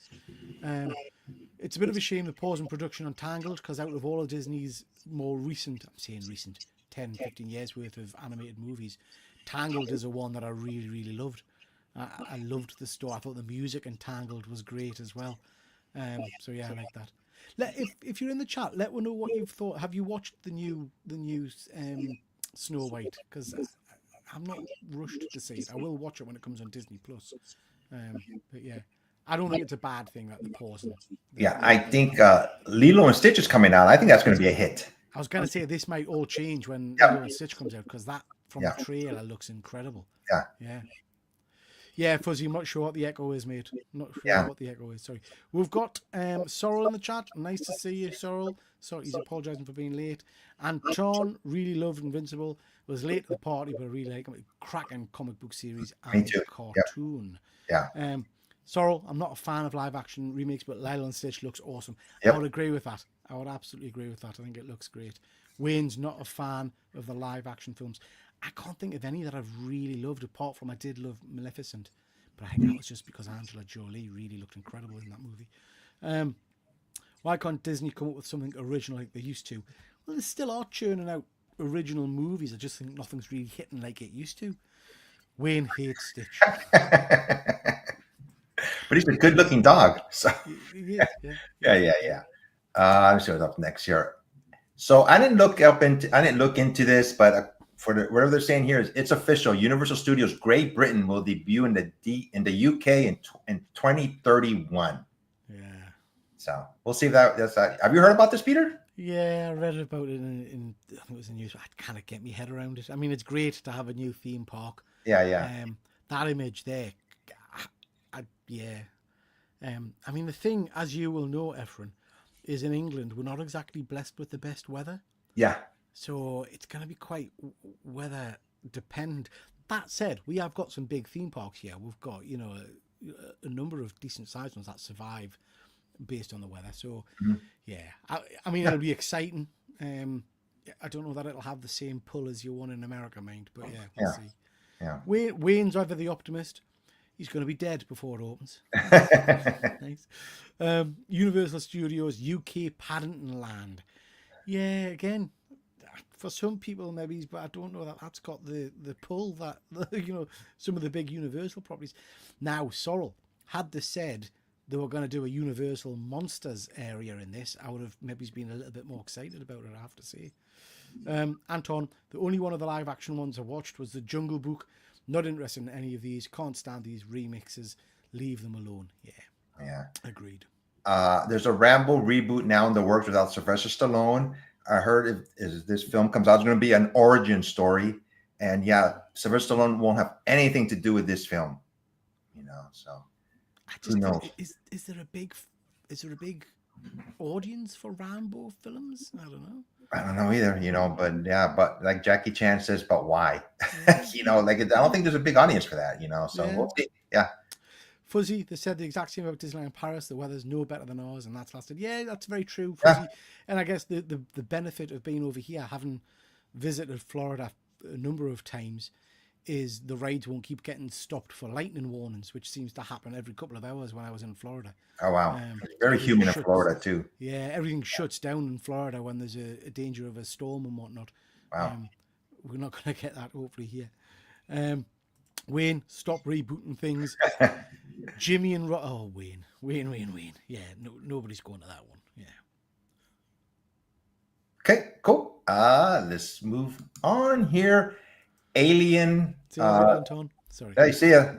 It's a bit of a shame the pause in production on Tangled, because out of all of Disney's more recent, I'm saying recent, 10, 15 years worth of animated movies, Tangled is a one that I really, really loved. I loved the story. I thought the music in Tangled was great as well. So yeah, I like that. If you're in the chat, let me know what you've thought. Have you watched the new Snow White? Because I'm not rushed to see it. I will watch it when it comes on Disney Plus. But yeah, I don't think it's a bad thing that the pause. Yeah, I think Lilo and Stitch is coming out. I think that's going to be a hit. I was going to say this might all change when Yeah. Lilo and Stitch comes out, because that from Yeah. the trailer looks incredible. Yeah. Yeah. Yeah, Fuzzy, I'm not sure what the echo is, mate. Not sure Yeah. what the echo is. Sorry. We've got Sorrel in the chat. Nice to see you, Sorrel. Sorry, he's apologising for being late. Anton really loved Invincible. Was late to the party, but I really like him. Cracking comic book series and too. cartoon. Yeah. Sorrel, I'm not a fan of live action remakes, but Lilo and Stitch looks awesome. Yep. I would agree with that. I would absolutely agree with that. I think it looks great. Wayne's not a fan of the live action films. I can't think of any that I've really loved, apart from I did love Maleficent, but I think that was just because Angela Jolie really looked incredible in that movie. Why can't Disney come up with something original like they used to? Well, they still are churning out original movies. I just think nothing's really hitting like it used to. Wayne hates Stitch. But he's a good-looking dog. So Yeah. yeah. Let's see what's up next here. So I didn't look into this, but for whatever they're saying here is it's official. Universal Studios Great Britain will debut in the UK in 2031. Yeah. So we'll see if that's that. Have you heard about this, Peter? Yeah, I read about it in I think it was in news. I can't get my head around it. I mean, it's great to have a new theme park. Yeah. That image there, yeah. I mean, the thing, as you will know, Efren, is in England we're not exactly blessed with the best weather, Yeah. so it's going to be quite weather dependent. That said, we have got some big theme parks here. We've got a number of decent sized ones that survive based on the weather. So yeah, I mean it'll be exciting. I don't know that it'll have the same pull as your one in America, mind, but yeah, we'll see. Yeah. Wayne's either the optimist. He's going to be dead before it opens. Nice. Universal Studios UK Paddington Land. Yeah, again, for some people maybe, but I don't know that that's got the pull that some of the big Universal properties. Now, Sorrel, had they said they were going to do a Universal Monsters area in this, I would have maybe been a little bit more excited about it, I have to say. Anton, the only one of the live action ones I watched was the Jungle Book. Not interested in any of these. Can't stand these remixes. Leave them alone. Yeah. Agreed. There's a Rambo reboot now in the works without Sylvester Stallone. I heard if this film comes out, it's going to be an origin story, and yeah, Sylvester Stallone won't have anything to do with this film. So who knows? Is there a big audience for Rambo films? I don't know. I don't know either, but like Jackie Chan says, but why? I don't think there's a big audience for that, so we'll see. Yeah. Fuzzy, they said the exact same about Disneyland Paris. The weather's no better than ours, and that's lasted. Yeah, that's very true, Fuzzy. Yeah. And I guess the benefit of being over here, having visited Florida a number of times, is the rides won't keep getting stopped for lightning warnings, which seems to happen every couple of hours when I was in Florida. Oh, wow. It's very humid in Florida, too. Yeah, everything shuts down in Florida when there's a danger of a storm and whatnot. Wow. We're not going to get that, hopefully, here. Wayne, stop rebooting things. Jimmy and Wayne. Yeah, nobody's going to that one. Yeah. Okay, cool. Let's move on here. Alien. Anton. Sorry. Hey, see ya.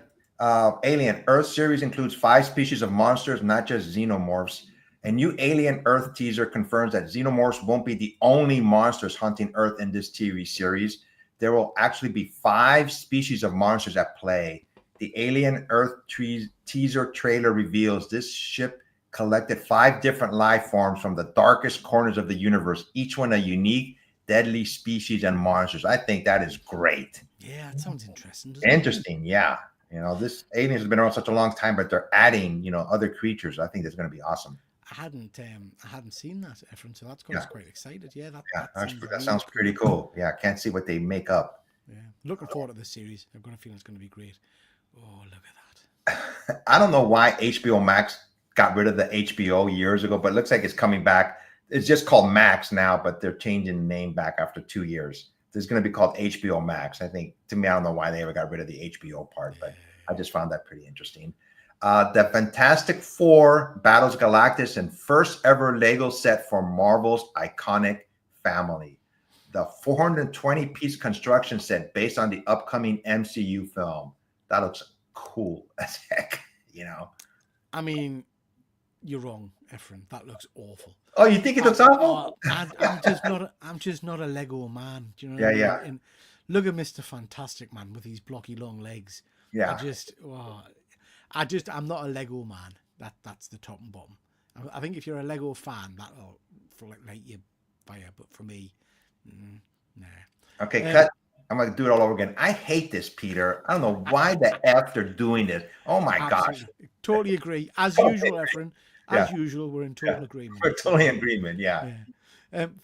Alien Earth series includes 5 species of monsters, not just xenomorphs. A new Alien Earth teaser confirms that xenomorphs won't be the only monsters hunting Earth in this TV series. There will actually be 5 species of monsters at play. The Alien Earth teaser trailer reveals this ship collected 5 different life forms from the darkest corners of the universe, each one a unique, deadly species and monsters. I think that is great. Yeah, that sounds interesting. Doesn't it? Interesting, yeah. This aliens has been around such a long time, but they're adding, other creatures. I think that's going to be awesome. I hadn't seen that, Efren, so that's got us Yeah. quite excited. Yeah, Yeah, that sounds that really sounds cool. pretty cool. Yeah, can't see what they make up. Yeah, looking forward to this series. I've got a feeling it's going to be great. Oh, look at that! I don't know why HBO Max got rid of the HBO years ago, but it looks like it's coming back. It's just called Max now, but they're changing the name back after 2 years. It's going to be called HBO Max. I think, to me, I don't know why they ever got rid of the HBO part, but I just found that pretty interesting. The Fantastic Four battles Galactus in first ever Lego set for Marvel's iconic family. The 420-piece construction set based on the upcoming MCU film. That looks cool as heck, I mean, you're wrong, Efren. That looks awful. Oh, you think it looks awful? I'm just not a Lego man. Do you know what I mean? Yeah. And look at Mr. Fantastic Man with these blocky long legs. Yeah. I'm not a Lego man. That's the top and bottom. I think if you're a Lego fan, that'll light your fire. But for me, nah. Okay, cut. I'm going to do it all over again. I hate this, Peter. I don't know why the F they're doing this. Oh, my gosh. Totally agree. As usual, Efren. As usual, we're in total agreement. We're totally in agreement, yeah.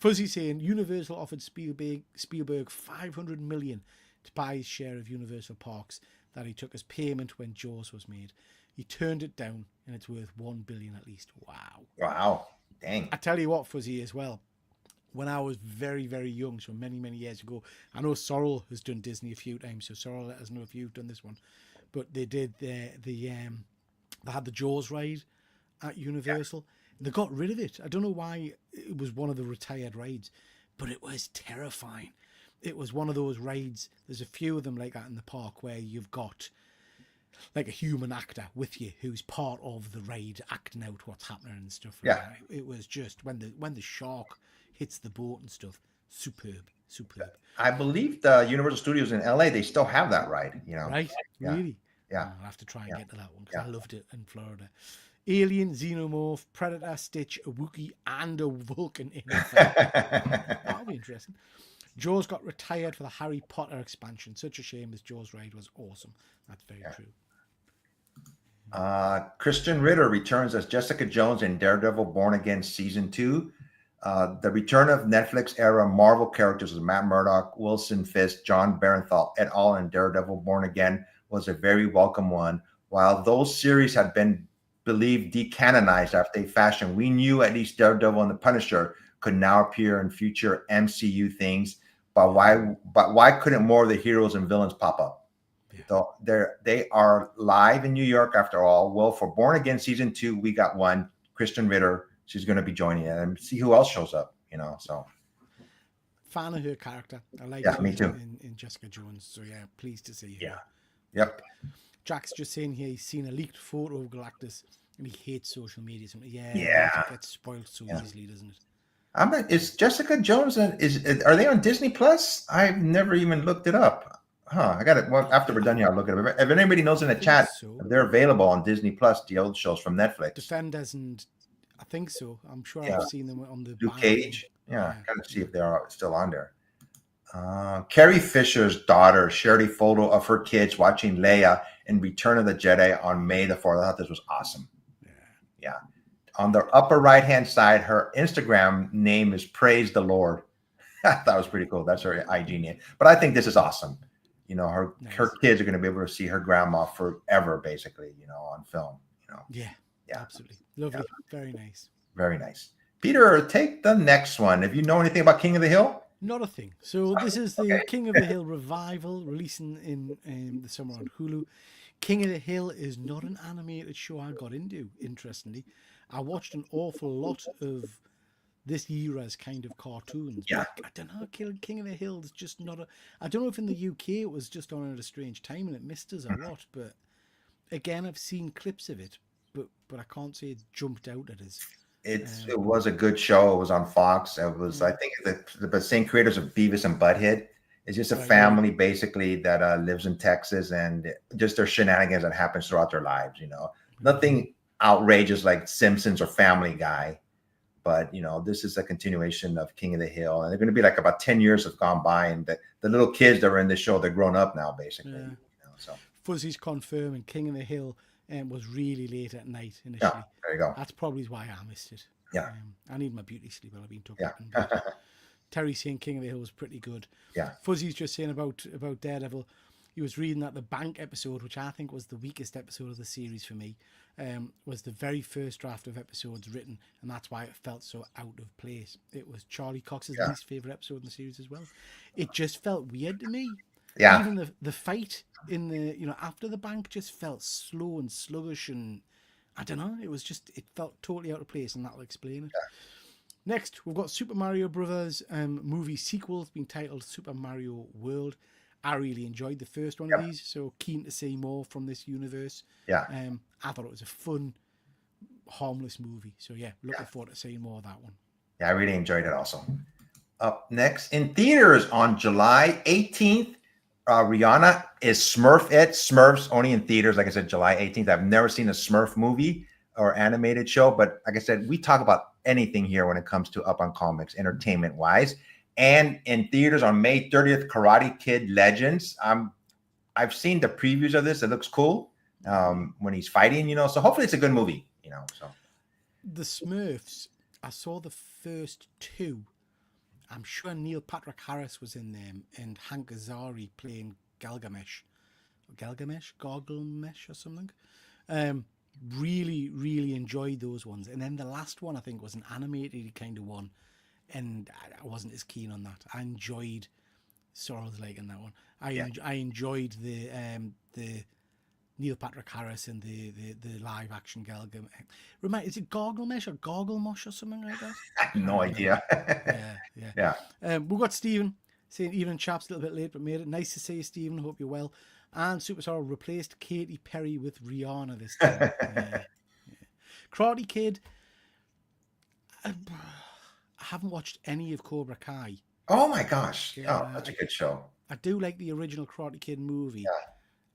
Fuzzy saying Universal offered Spielberg $500 million to buy his share of Universal Parks that he took as payment when Jaws was made. He turned it down, and it's worth $1 billion at least. Wow. Dang. I tell you what, Fuzzy, as well. When I was very, very young, so many, many years ago, I know Sorrel has done Disney a few times, so Sorrel, let us know if you've done this one. But they did they had the Jaws ride at Universal. Yeah. They got rid of it. I don't know why. It was one of the retired rides, but it was terrifying. It was one of those rides. There's a few of them like that in the park where you've got like a human actor with you who's part of the ride, acting out what's happening and stuff. Yeah. It was just when the shark hits the boat and stuff. Superb. I believe the Universal Studios in LA, they still have that ride, Right? Yeah. Really? Yeah. I'll have to try and get to that one because I loved it in Florida. Alien, Xenomorph, Predator, Stitch, a Wookiee, and a Vulcan in it. That'll be interesting. Jaws got retired for the Harry Potter expansion. Such a shame, as Jaws ride was awesome. That's very true. Kristen Ritter returns as Jessica Jones in Daredevil Born Again Season 2. The return of Netflix-era Marvel characters as Matt Murdock, Wilson Fisk, John Bernthal et al. In Daredevil Born Again was a very welcome one. While those series had been believed decanonized after a fashion, we knew at least Daredevil and the Punisher could now appear in future MCU things. But why couldn't more of the heroes and villains pop up? They are live in New York after all. Well, for Born Again Season 2, we got one, Kristen Ritter. She's going to be joining it, and see who else shows up, so. Fan of her character. I like her me too. In Jessica Jones. So, pleased to see her. Yeah. Yep. Jack's just saying here he's seen a leaked photo of Galactus, and he hates social media. So, it gets spoiled so easily, doesn't it? Is Jessica Jones, are they on Disney Plus? I've never even looked it up. I got it. Well, after we're done here, I'll look at it. If anybody knows in the chat, they're available on Disney Plus, the old shows from Netflix. Defenders and... I think so. I'm sure I've seen them on the Luke Cage. Yeah, kind of see if they're still on there. Carrie Fisher's daughter shared a photo of her kids watching Leia in Return of the Jedi on May the 4th. I thought this was awesome. Yeah. On the upper right-hand side, her Instagram name is Praise the Lord. That was pretty cool. That's her IG name. But I think this is awesome. Her kids are going to be able to see her grandma forever, basically, on film. Yeah, absolutely. Lovely. Yeah. Very nice. Very nice. Peter, take the next one. If you know anything about King of the Hill? Not a thing. So this is the King of the Hill revival releasing in the summer on Hulu. King of the Hill is not an animated show I got into, interestingly. I watched an awful lot of this era's kind of cartoons. Yeah. I don't know, King of the Hill is just not I don't know if in the UK it was just on at a strange time and it missed us a lot, but again, I've seen clips of it. But I can't say it jumped out at us. It was a good show. It was on Fox. It was, I think, the same creators of Beavis and Butthead. It's just a family basically that lives in Texas, and just their shenanigans that happens throughout their lives. Nothing outrageous like Simpsons or Family Guy, But this is a continuation of King of the Hill, and they're going to be like about 10 years have gone by, and the little kids that were in the show, they're grown up now, basically. Yeah. So Fuzzy's confirming King of the Hill was really late at night yeah, initially. there you go. That's probably why I missed it. Yeah. I need my beauty sleep while I've been tucked Yeah. up in bed. Terry saying King of the Hill was pretty good. Yeah. Fuzzy's just saying about Daredevil. He was reading that the bank episode, which I think was the weakest episode of the series for me, was the very first draft of episodes written, and that's why it felt so out of place. It was Charlie Cox's least favorite episode in the series as well. It just felt weird to me. Yeah. Even the fight in the after the bank just felt slow and sluggish, and I don't know. It felt totally out of place, and that'll explain it. Yeah. Next, we've got Super Mario Brothers movie sequel. It's been titled Super Mario World. I really enjoyed the first one of these, so keen to see more from this universe. Yeah. I thought it was a fun, harmless movie. So yeah, looking forward to seeing more of that one. Yeah, I really enjoyed it also. Up next in theaters on July 18th, Rihanna is Smurfette. Smurfs only in theaters, like I said, July 18th. I've never seen a Smurf movie or animated show, but like I said, we talk about anything here when it comes to Up on Comics, entertainment-wise. And in theaters on May 30th, Karate Kid Legends. I've seen the previews of this. It looks cool when he's fighting, so hopefully it's a good movie, So The Smurfs, I saw the first two. I'm sure Neil Patrick Harris was in them, and Hank Azaria playing Gilgamesh or something. Really, really enjoyed those ones. And then the last one, I think, was an animated kind of one, and I wasn't as keen on that. I enjoyed Sorrel's Lake in that one. I enjoyed the Neil Patrick Harris and the live action Gilgamesh. Is it Garglemesh or Garglemosh or something like that? I have no idea. Yeah. We've got Stephen saying, evening chaps, a little bit late, but made it. Nice to see you, Stephen. Hope you're well. And Super Sorrow replaced Katy Perry with Rihanna this time. Karate Kid. I haven't watched any of Cobra Kai. Oh my gosh. That's a good show. I do like the original Karate Kid movie.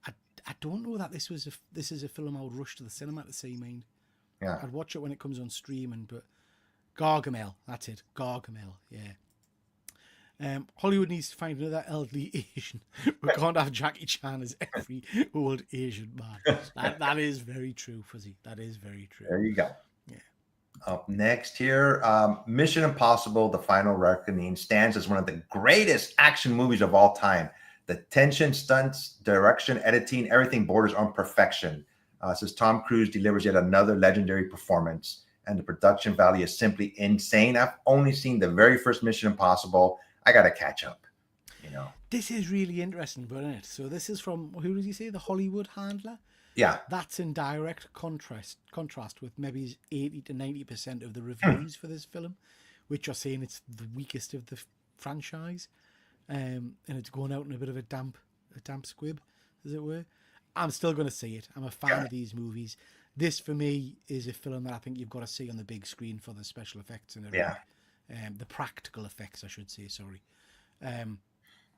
I don't know that this is a film I would rush to the cinema to see, mind. Yeah. I'd watch it when it comes on streaming, but Gargamel, that's it. Gargamel, yeah. Hollywood needs to find another elderly Asian. We can't have Jackie Chan as every old Asian man. That is very true, Fuzzy. That is very true. There you go. Yeah. Up next here, Mission Impossible: The Final Reckoning stands as one of the greatest action movies of all time. The tension, stunts, direction, editing, everything borders on perfection. Says Tom Cruise delivers yet another legendary performance, and the production value is simply insane. I've only seen the very first Mission Impossible. I got to catch up, This is really interesting, isn't it? So this is from, who did you say? The Hollywood Handler? Yeah. That's in direct contrast with maybe 80 to 90% of the reviews for this film, which are saying it's the weakest of the franchise. And it's going out in a bit of a damp squib, as it were. I'm still going to see it. I'm a fan of these movies. This, for me, is a film that I think you've got to see on the big screen for the special effects and everything. The practical effects, I should say. Sorry,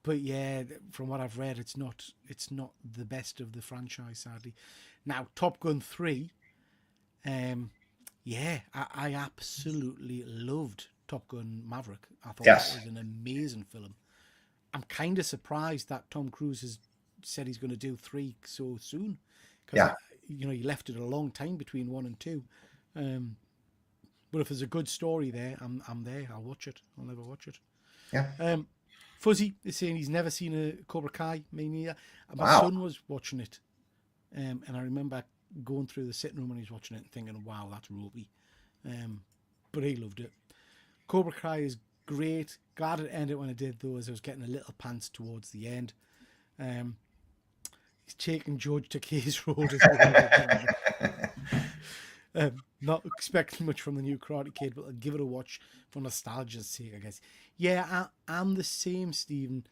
but yeah, from what I've read, it's not the best of the franchise, sadly. Now, Top Gun 3. I absolutely loved Top Gun Maverick. I thought it was an amazing film. I'm kind of surprised that Tom Cruise has said he's going to do 3 so soon. Because, he left it a long time between 1 and 2. But if there's a good story there, I'm there. I'll watch it. I'll never watch it. Yeah. Fuzzy is saying he's never seen a Cobra Kai. Me neither. My son was watching it. And I remember going through the sitting room when he was watching it and thinking, wow, that's ropey. But he loved it. Cobra Kai is great. Glad it ended when it did, though, as I was getting a little pants towards the end. He's taking George Takei's role as well. Not expecting much from the new Karate Kid, but I'll give it a watch for nostalgia's sake, I guess. Yeah, I'm the same, Stephen.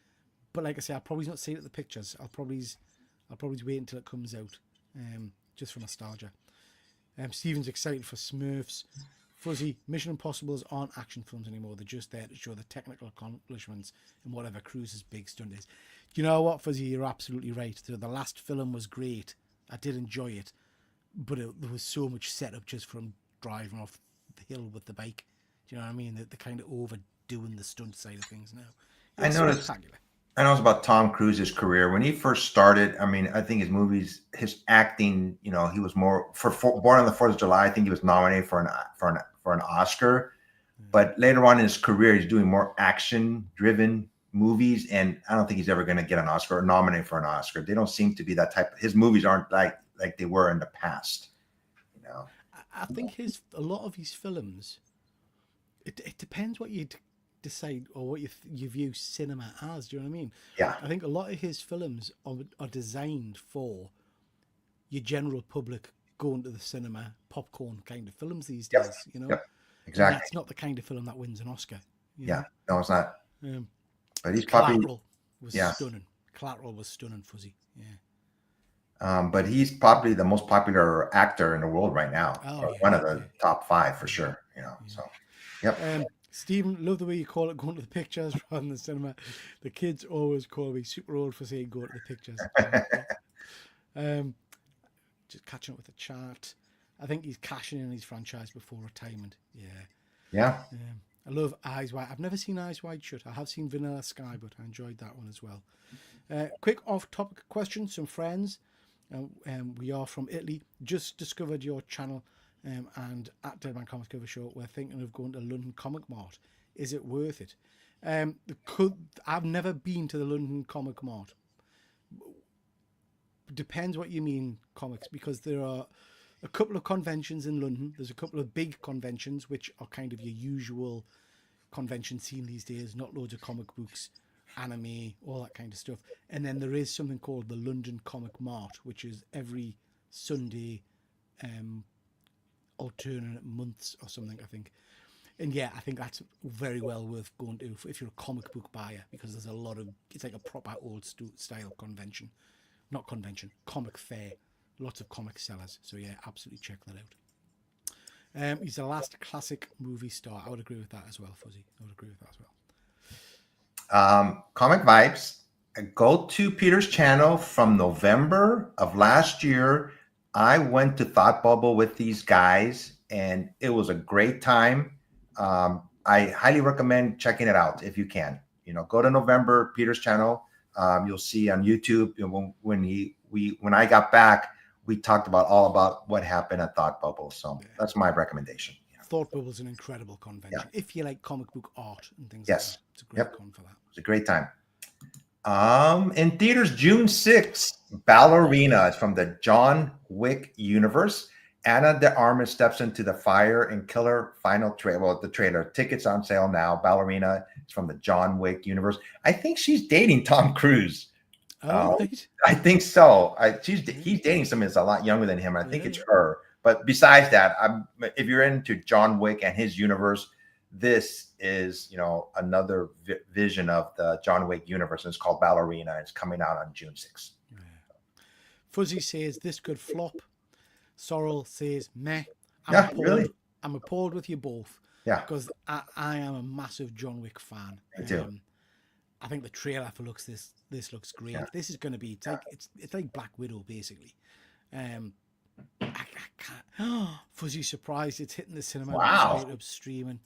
But like I say, I'll probably not see it at the pictures. I'll probably wait until it comes out, just for nostalgia. Stephen's excited for Smurfs. Fuzzy, Mission Impossibles aren't action films anymore. They're just there to show the technical accomplishments in whatever Cruise's big stunt is. You know what, Fuzzy? You're absolutely right. The last film was great. I did enjoy it. But there was so much setup just from driving off the hill with the bike. Do you know what I mean? They're kind of overdoing the stunt side of things now. I It's noticed. spectacular. I know it's about Tom Cruise's career when he first started. I mean, I think his movies, his acting, he was more for Born on the Fourth of July. I think he was nominated for an Oscar, but later on in his career, he's doing more action-driven movies, and I don't think he's ever going to get an Oscar or nominated for an Oscar. They don't seem to be that type. His movies aren't like they were in the past. I think a lot of his films. It depends what you decide or what you view cinema as. Do you know what I mean? Yeah. I think a lot of his films are designed for your general public going to the cinema, popcorn kind of films these days. Yep. You know, Yep. And Exactly. that's not the kind of film that wins an Oscar. Yeah. No, it's not. But he's Collateral probably was yeah. stunning. Collateral was stunning, Fuzzy. Yeah. But he's probably the most popular actor in the world right now. One of the top 5 for sure. So, yep. Stephen, love the way you call it going to the pictures rather than the cinema. The kids always call me super old for saying go to the pictures. Just catching up with the chat. I think he's cashing in his franchise before retirement. Yeah. I love Eyes Wide. I've never seen Eyes Wide Shut. I have seen Vanilla Sky, but I enjoyed that one as well. Quick off-topic question. Some friends. We are from Italy. Just discovered your channel, and at Deadman Comics Cover Show, we're thinking of going to London Comic Mart. Is it worth it? I've never been to the London Comic Mart. Depends what you mean, comics, because there are a couple of conventions in London. There's a couple of big conventions, which are kind of your usual convention scene these days, not loads of comic books, anime, all that kind of stuff. And then there is something called the London Comic Mart, which is every Sunday, alternate months or something, I think. And yeah, I think that's very well worth going to if you're a comic book buyer, because there's it's like a proper old style convention. Not convention, comic fair. Lots of comic sellers. So yeah, absolutely check that out. He's the last classic movie star. I would agree with that as well, Fuzzy. I would agree with that as well. Comic Vibes. Go to Peter's channel from November of last year. I went to Thought Bubble with these guys, and it was a great time. I highly recommend checking it out if you can. Go to November, Peter's channel. You'll see on YouTube when I got back, we talked all about what happened at Thought Bubble. So that's my recommendation. Thought Bubble is an incredible convention. Yeah. If you like comic book art and things like that. It's a great con for that. It's a great time. In theaters, June 6th, Ballerina is from the John Wick universe. Anna de Armas steps into the fire and killer final trailer. Well, the trailer. Tickets on sale now. Ballerina is from the John Wick universe. I think she's dating Tom Cruise. Right. I think so. He's dating someone that's a lot younger than him. I think it's her. But besides that, if you're into John Wick and his universe, this is another vision of the John Wick universe. And it's called Ballerina. It's coming out on June 6th. Yeah. Fuzzy says this could flop. Sorrel says meh. Really? I'm appalled with you both. Yeah. Because I am a massive John Wick fan. Me too. I think the trailer for this looks great. Yeah. This is going to be it's like Black Widow basically. I can't. Fuzzy surprised it's hitting the cinema. Wow. Straight up streaming.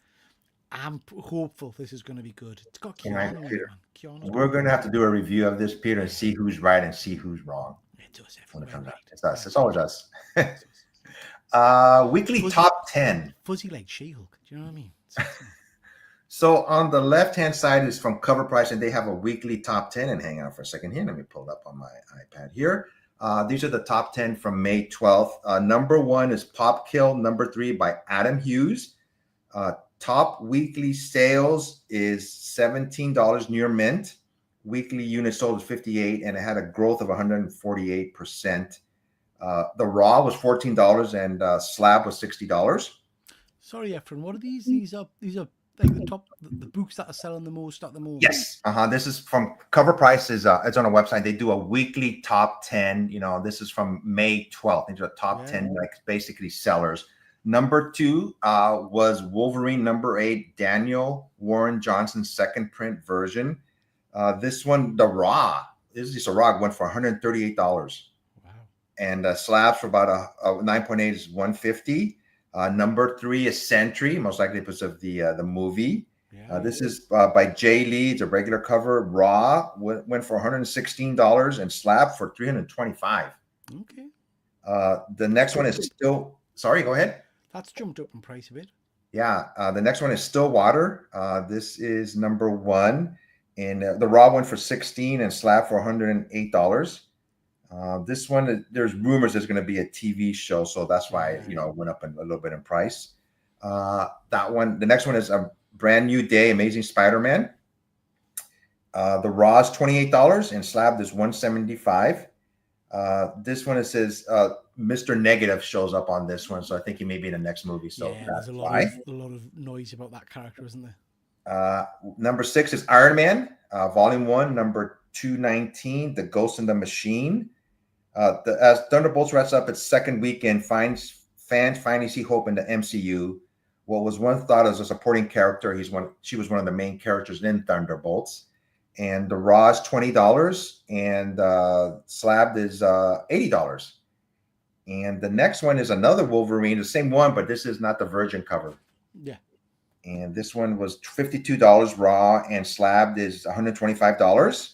I'm hopeful this is going to be good. It's got Keanu in it, man. We're going to have to do a review of this, Peter, and see who's right and see who's wrong. It does when it comes right. out. It's us. It's always us. Weekly Fuzzy, top 10. Fuzzy like She-Hulk. Do you know what I mean? So on the left-hand side is from Cover Price, and they have a weekly top 10. And hang on for a second here. Let me pull it up on my iPad here. These are the top 10 from May 12th. Number 1 is Pop Kill. Number 3 by Adam Hughes. Top weekly sales is $17 near mint. Weekly units sold is 58, and it had a growth of 148%. The raw was $14, and slab was $60. Sorry, Efren, what are these? These are like the books that are selling the most at the moment. Yes. This is from Cover Price. It's on a website. They do a weekly top 10. This is from May 12th. These are the top 10, like basically sellers. Number 2 was Wolverine number 8, Daniel Warren Johnson's second print version. This one, the raw, this is just a raw, went for $138. Wow. And slabs for about a 9.8 is $150. Number 3 is Sentry, most likely because of the movie. Yeah. This is by Jay Lee. It's a regular cover. Raw went for $116 and Slab for $325. Okay. The next one is still. Sorry, go ahead. That's jumped up in price a bit. Yeah, the next one is Stillwater. This is number 1, and the Raw went for 16 and Slab for $108. This one, there's rumors there's going to be a TV show, so that's why it went up a little bit in price. That one, the next one is A Brand New Day, Amazing Spider-Man. The Raw is $28 and Slab is $175. This one, it says Mr. Negative shows up on this one, so I think he may be in the next movie. So yeah, that's there's a lot of noise about that character, isn't there? Number 6 is Iron Man, Volume 1, number 219, The Ghost in the Machine. As Thunderbolts wraps up its second weekend, fans finally see hope in the MCU. What was once thought as a supporting character, she was one of the main characters in Thunderbolts. And the Raw is $20 and Slabbed is $80. And the next one is another Wolverine, the same one, but this is not the Virgin cover. Yeah. And this one was $52 Raw and Slabbed is $125.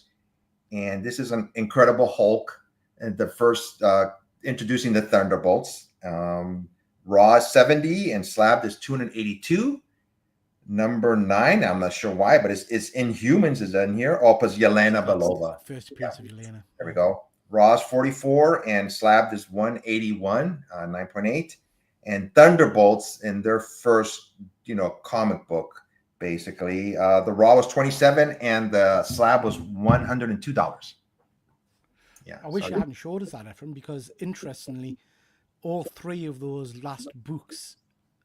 And this is an Incredible Hulk, and the first introducing the Thunderbolts. Raw is 70 and Slabbed is 282. Number 9, I'm not sure why, but it's Inhumans is in here. Oh, because Yelena Belova. First appearance of Yelena. There we go. Raw is 44 and Slabbed is 181, 9.8. And Thunderbolts in their first, comic book, basically. The Raw was 27 and the Slab was $102. Yeah. I wish you hadn't showed us that, Ephraim, because interestingly, all 3 of those last books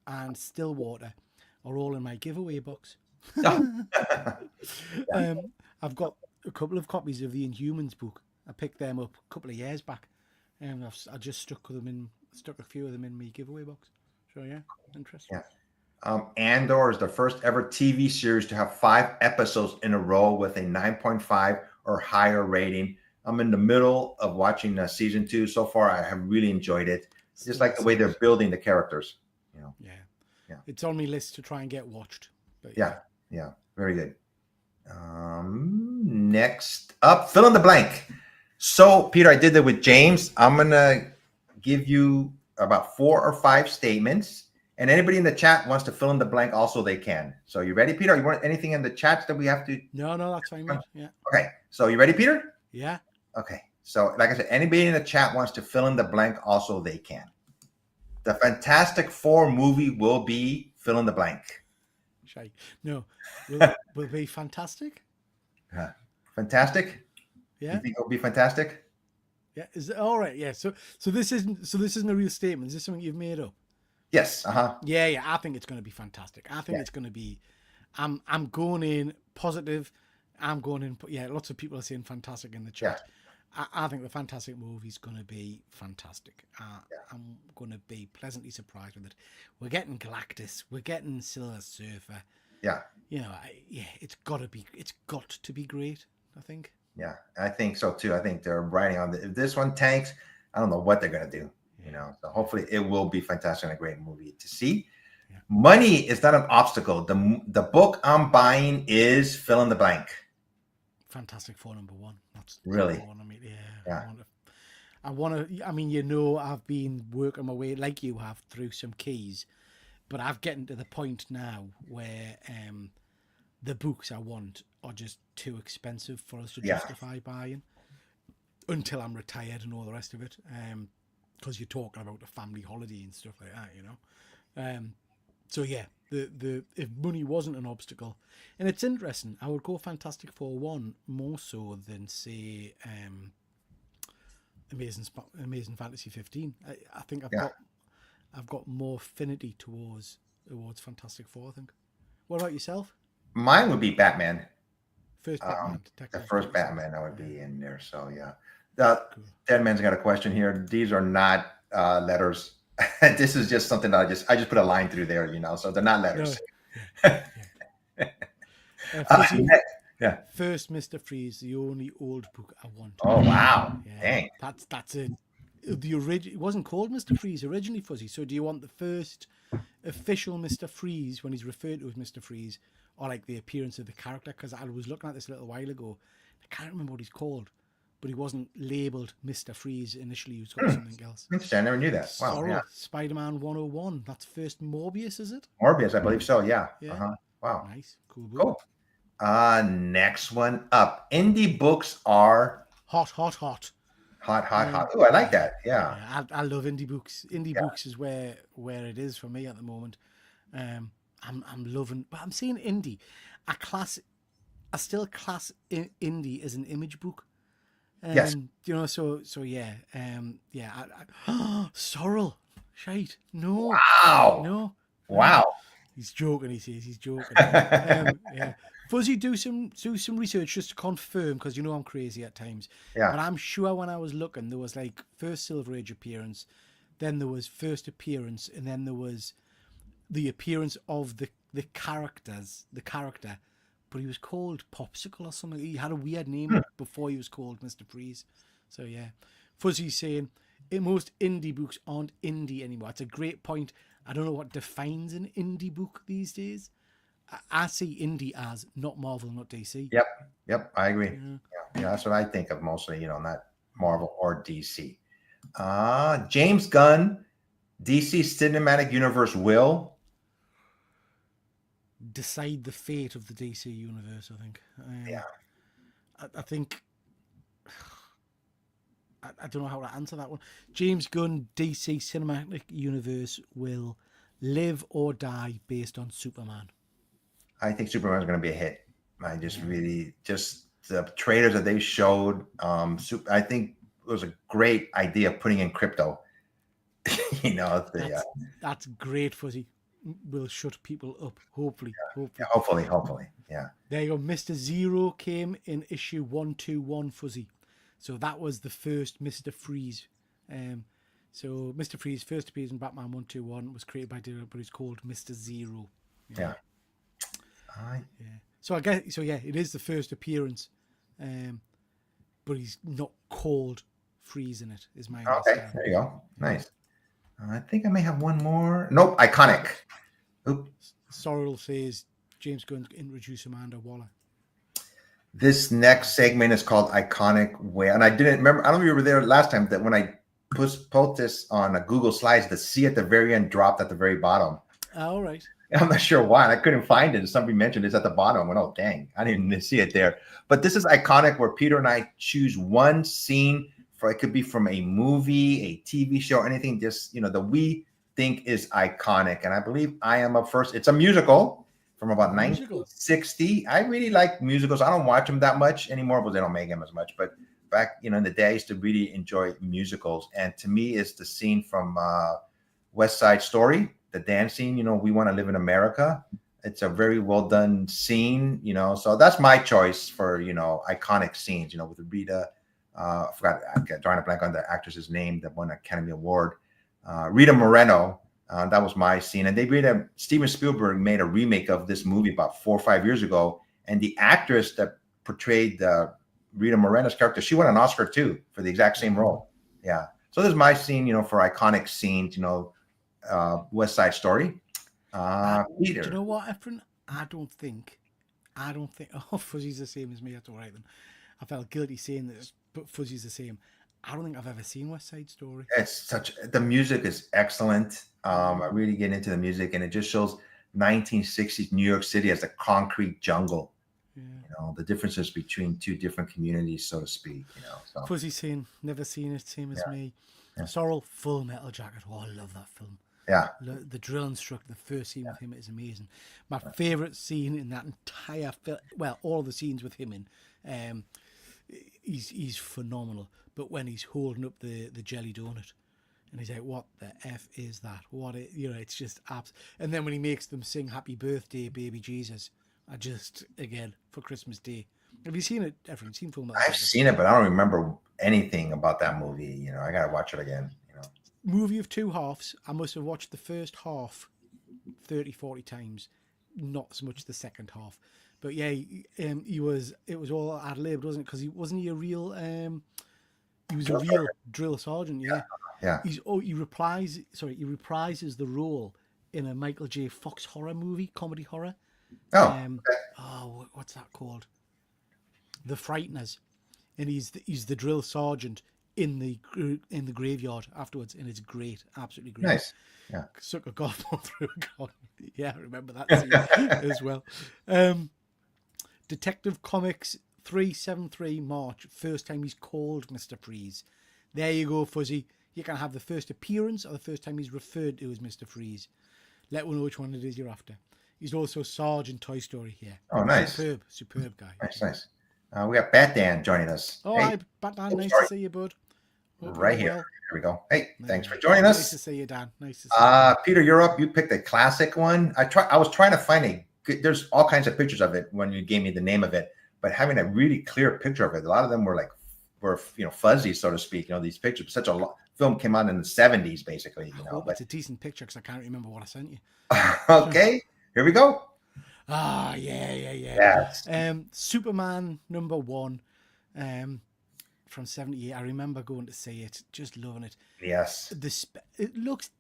and Stillwater are all in my giveaway box. I've got a couple of copies of the Inhumans book. I picked them up a couple of years back, and I just stuck a few of them in my giveaway box. So yeah, interesting. Yeah. Andor is the first ever TV series to have 5 episodes in a row with a 9.5 or higher rating. I'm in the middle of watching season 2. So far, I have really enjoyed it. Just like the way they're building the characters. Yeah. It's on my list to try and get watched. But yeah, very good. Next up, fill in the blank. So, Peter, I did that with James. I'm gonna give you about 4 or 5 statements, and anybody in the chat wants to fill in the blank, also they can. So, you ready, Peter? You want anything in the chats that we have to? No, that's fine, mate. Yeah. Okay. So, you ready, Peter? Yeah. Okay. So, like I said, anybody in the chat wants to fill in the blank, also they can. The Fantastic Four movie will be fill in the blank. No, will be fantastic. Fantastic. Yeah. You think it'll be fantastic? Yeah. Is it all right? Yeah. So this isn't a real statement. Is this something you've made up? Yes. Yeah. I think it's going to be fantastic. I think it's going to be. I'm going in positive. I'm going in. Yeah. Lots of people are saying fantastic in the chat. Yeah. I think the Fantastic movie is going to be fantastic. I'm going to be pleasantly surprised with it. We're getting Galactus. We're getting Silver Surfer. Yeah. It's got to be great, I think. Yeah, I think so too. I think they're writing on if this one tanks, I don't know what they're going to do. So hopefully it will be fantastic and a great movie to see. Yeah. Money is not an obstacle. The book I'm buying is fill in the blank. Fantastic Four #1. That's really. I want to. I've been working my way like you have through some keys, but I've getting to the point now where the books I want are just too expensive for us to justify buying until I'm retired and all the rest of it. Because you're talking about a family holiday and stuff like that, So yeah, the if money wasn't an obstacle, and it's interesting, I would go Fantastic Four 1 more so than say Amazing Fantasy 15. I think I've got more affinity towards Fantastic Four. I think. What about yourself? Mine would be Batman. First Batman. The first Batman that would be in there. So yeah. Dead Man's got a question here. These are not letters. This is just something that I just put a line through there, so they're not letters. No. Yeah. First Mr. Freeze, the only old book I want. Oh wow. Yeah. Dang. That's it. It wasn't called Mr. Freeze originally, Fuzzy. So do you want the first official Mr. Freeze when he's referred to as Mr. Freeze, or like the appearance of the character? Because I was looking at this a little while ago. I can't remember what he's called, but he wasn't labelled Mr. Freeze initially. He was called something else. Interesting. I never knew that. Wow. Sorrow, Yeah. Spider-Man 101. That's first Morbius, is it? Morbius, I believe so. Yeah. Yeah. Uh-huh. Wow. Nice. Cool book. Cool. Next one up. Indie books are Hot. hot. Oh, I like that. Yeah. I love indie books. Indie books is where it is for me at the moment. I'm loving, but I'm saying indie. I still class indie as an image book. Yes. You know, so yeah. Sorrel. Shite. No. Wow. No. Wow. He's joking. He says he's joking. Yeah. Fuzzy, do some research just to confirm, because you know I'm crazy at times. Yeah. But I'm sure when I was looking, there was like first Silver Age appearance, then there was first appearance, and then there was the appearance of the character. But he was called Popsicle or something. He had a weird name before he was called Mr. Freeze. So yeah, Fuzzy's saying most indie books aren't indie anymore. It's a great point. I don't know what defines an indie book these days. I see indie as not Marvel, not DC. Yep. I agree. Yeah. That's what I think of mostly. Not Marvel or DC. James Gunn, DC Cinematic Universe will decide the fate of the DC universe, I think. I think I don't know how to answer that one. James Gunn, DC Cinematic Universe will live or die based on Superman. I think Superman is going to be a hit. I just the trailers that they showed. I think it was a great idea putting in crypto. That's great, Fuzzy. Will shut people up. Hopefully. Hopefully. Yeah. There you go. Mr. Zero came in issue 121, Fuzzy. So that was the first Mr. Freeze. So Mr. Freeze first appears in Batman 121, was created by Dale, but he's called Mr. Zero. Yeah. So I guess it is the first appearance, but he's not called Freeze in it. Is my okay? There you go. Nice. I think I may have one more. Nope. Iconic. Oops. Sorrel says James Gunn introduced Amanda Waller. This next segment is called Iconic Way, and I didn't remember. I don't know if you were there last time. That when I put this on a Google Slides, the C at the very end dropped at the very bottom. All right. I'm not sure why. I couldn't find it. Somebody mentioned it's at the bottom. I went, oh, dang. I didn't even see it there. But this is Iconic, where Peter and I choose one scene it could be from a movie, a TV show, anything just, that we think is iconic. And I believe I am up first. It's a musical from about 1960. I really like musicals. I don't watch them that much anymore, but they don't make them as much. But back, in the day, I used to really enjoy musicals. And to me, it's the scene from West Side Story, the dance scene, We Want to Live in America. It's a very well done scene, So that's my choice for, iconic scenes, with Rita. I got drawing a blank on the actress's name that won an Academy Award. Rita Moreno. That was my scene. And Steven Spielberg made a remake of this movie about 4 or 5 years ago. And the actress that portrayed Rita Moreno's character, she won an Oscar too for the exact same role. Yeah. So this is my scene, for iconic scenes, West Side Story. Peter. Do you know what, Efren? I don't think. Oh, Fuzzy's the same as me. That's all right then. I felt guilty saying this, but Fuzzy's the same. I don't think I've ever seen West Side Story. The music is excellent. I really get into the music, and it just shows 1960s New York City as a concrete jungle. Yeah. The differences between two different communities, so to speak. So. Fuzzy's saying never seen it, same as me. Yeah. Sorrel, Full Metal Jacket. Oh, I love that film. Yeah. The drill instructor, the first scene with him is amazing. My favorite scene in that entire film, well, all the scenes with him in, he's phenomenal. But when he's holding up the jelly donut and he's like, what the F is that? It's just abs. And then when he makes them sing Happy Birthday, Baby Jesus, again, for Christmas Day. Have you seen it, Efren? Seen Full Metal? I've seen it, but I don't remember anything about that movie. I got to watch it again. Movie of two halves. I must have watched the first half 30, 40 times, not so much the second half. But yeah, it was all ad-libbed, wasn't it? Because wasn't he a real He was a real drill sergeant. Yeah. Yeah. He reprises the role in a Michael J. Fox horror movie, comedy horror. Oh, What's that called? The Frighteners, and he's the drill sergeant in the graveyard afterwards, and it's great, absolutely great. nice. Yeah. Suck a golf ball through a gun. Yeah, I remember that scene as well. Detective Comics 373 March, first time he's called Mr. Freeze. There you go, Fuzzy. You can have the first appearance or the first time he's referred to as Mr. Freeze. Let one know which one it is you're after. He's also Sergeant Toy Story here. Oh, nice. Superb guy. Nice. We got Bat Dan joining us. Oh, hey. hi, Batman. Nice to see you, bud. Hope Right you're here. well. Here we go. Hey, thanks for joining us. Nice to see you, Dan. Nice to see you. Peter, you're up. You picked a classic one. I was trying to find there's all kinds of pictures of it when you gave me the name of it, but having a really clear picture of it, a lot of them were fuzzy, so to speak. These pictures. Such a film came out in the 70s, basically. But it's a decent picture because I can't remember what I sent you. Okay, here we go. Ah, yeah. Yes. Superman #1, from 78. I remember going to see it, just loving it. Yes. It looks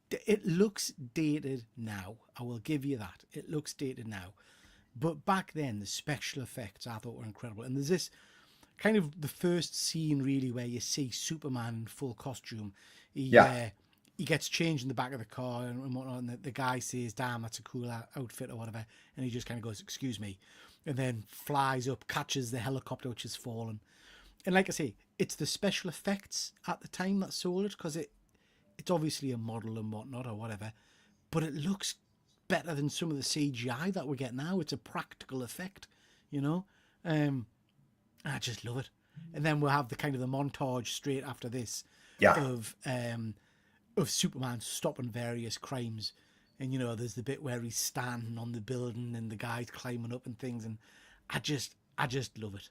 dated now. I will give you that. It looks dated now, but back then the special effects I thought were incredible. And there's this kind of the first scene really where you see Superman in full costume. He gets changed in the back of the car and whatnot, and the guy says, "Damn, that's a cool outfit," or whatever, and he just kind of goes, "Excuse me," and then flies up, catches the helicopter which has fallen. And like I say, it's the special effects at the time that sold it, because it's obviously a model and whatnot or whatever, but it looks better than some of the CGI that we get now. It's a practical effect, I just love it. And then we'll have the kind of the montage straight after this of Superman stopping various crimes. And there's the bit where he's standing on the building and the guy's climbing up and things, and I just love it.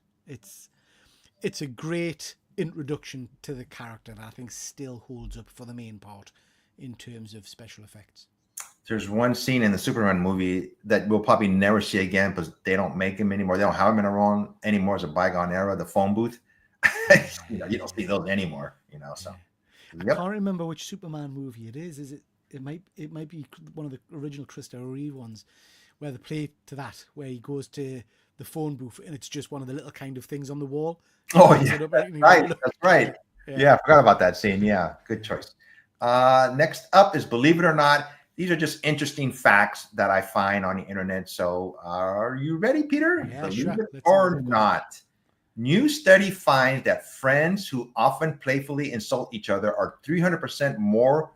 It's a great introduction to the character that I think still holds up for the main part in terms of special effects. There's one scene in the Superman movie that we'll probably never see again because they don't make him anymore. They don't have him anymore. It's a bygone era. The phone booth. You don't see those anymore. So. I can't remember which Superman movie it is. Is it? It might be one of the original Christopher Reeve ones, where they play to that, where he goes to the phone booth and it's just one of the little kind of things on the wall. Oh yeah, that's right. Yeah, I forgot about that scene. Yeah, good choice. Next up is Believe It or Not. These are just interesting facts that I find on the internet. So are you ready, Peter? Yeah, Believe sure. it or not. New study finds that friends who often playfully insult each other are 300% more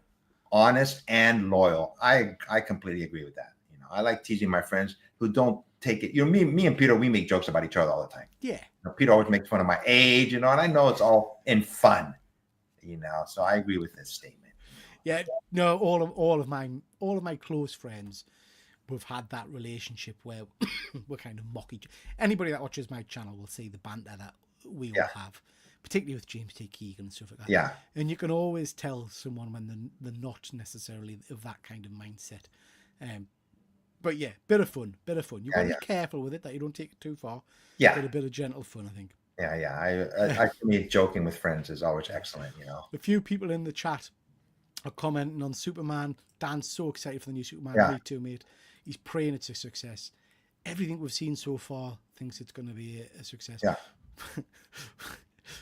honest and loyal. I completely agree with that. I like teasing my friends who don't take it. Me and Peter, we make jokes about each other all the time. Yeah. Peter always makes fun of my age, and I know it's all in fun, so I agree with this statement. Yeah, no, all of my close friends, we've had that relationship where we kind of mock each. Anybody that watches my channel will see the banter that we all have, particularly with James T. Keegan and stuff like that. Yeah. And you can always tell someone when they're not necessarily of that kind of mindset. But yeah, bit of fun. You've got to be careful with it that you don't take it too far. Yeah. But a bit of gentle fun, I think. Yeah. I for me, joking with friends is always excellent. A few people in the chat are commenting on Superman. Dan's so excited for the new Superman. Me too, mate. He's praying it's a success. Everything we've seen so far thinks it's going to be a success. Yeah.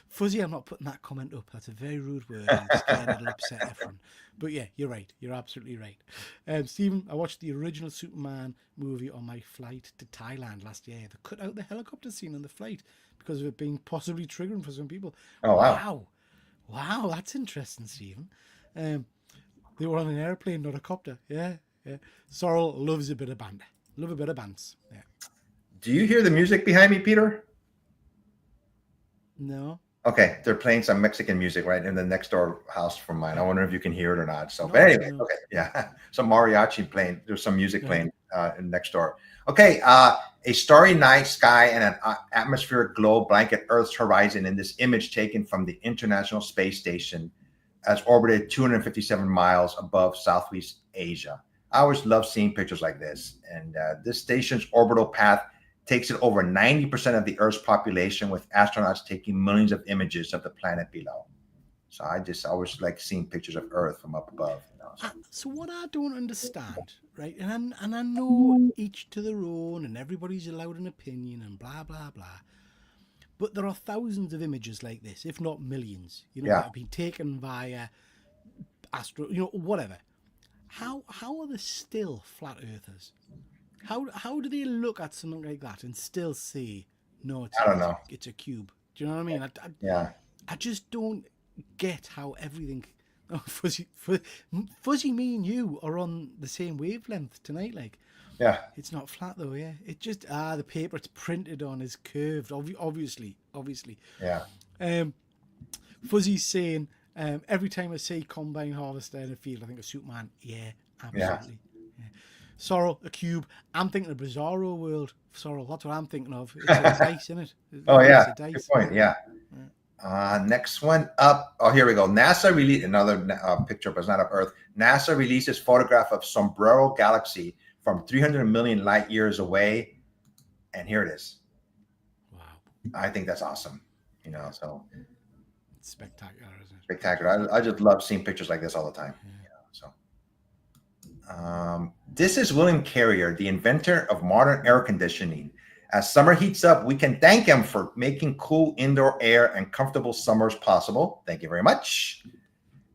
Fuzzy, I'm not putting that comment up. That's a very rude word. It'll upset everyone. But yeah, you're right. You're absolutely right. Stephen, I watched the original Superman movie on my flight to Thailand last year. They cut out the helicopter scene on the flight because of it being possibly triggering for some people. Oh, wow. Wow, that's interesting, Stephen. They were on an airplane, not a copter. Yeah. Sorrel loves a bit of banter. Love a bit of bants. Yeah. Do you hear the music behind me, Peter? No. Okay, they're playing some Mexican music right in the next door house from mine. I wonder if you can hear it or not. So, No, but anyway, no. okay, yeah, some mariachi playing. There's some music playing next door. Okay, a starry night sky and an atmospheric glow blanket Earth's horizon in this image taken from the International Space Station as orbited 257 miles above Southeast Asia. I always love seeing pictures like this. And this station's orbital path takes it over 90% of the Earth's population, with astronauts taking millions of images of the planet below. So I just always like seeing pictures of Earth from up above. You know, so. So what I don't understand, right? And I know each to their own, and everybody's allowed an opinion, and blah blah blah. But there are thousands of images like this, if not millions, that Yeah, have been taken via astro, whatever. How are there still flat earthers? How do they look at something like that and still say, no, I don't know. it's a cube? Do you know what I mean? Yeah, I just don't get how everything. Oh, fuzzy, me and you are on the same wavelength tonight. Like, yeah, it's not flat though, yeah. It just the paper it's printed on is curved. Obviously. yeah. Fuzzy's saying every time I see combine harvester in a field, I think of Superman. Yeah, Yeah. absolutely. Yeah. Sorrel, a cube. I'm thinking of Bizarro World. Sorrel, that's what I'm thinking of. It's a dice, isn't it? Oh It's yeah, a good dice. point. Yeah. Next one up. Oh, here we go. NASA released another picture, but it's not of Earth. NASA releases photograph of Sombrero Galaxy from 300 million light years away, and here it is. Wow, I think that's awesome. So it's spectacular, isn't it? spectacular. I just love seeing pictures like this all the time. So this is William Carrier, the inventor of modern air conditioning. As summer heats up, we can thank him for making cool indoor air and comfortable summers possible. Thank you very much.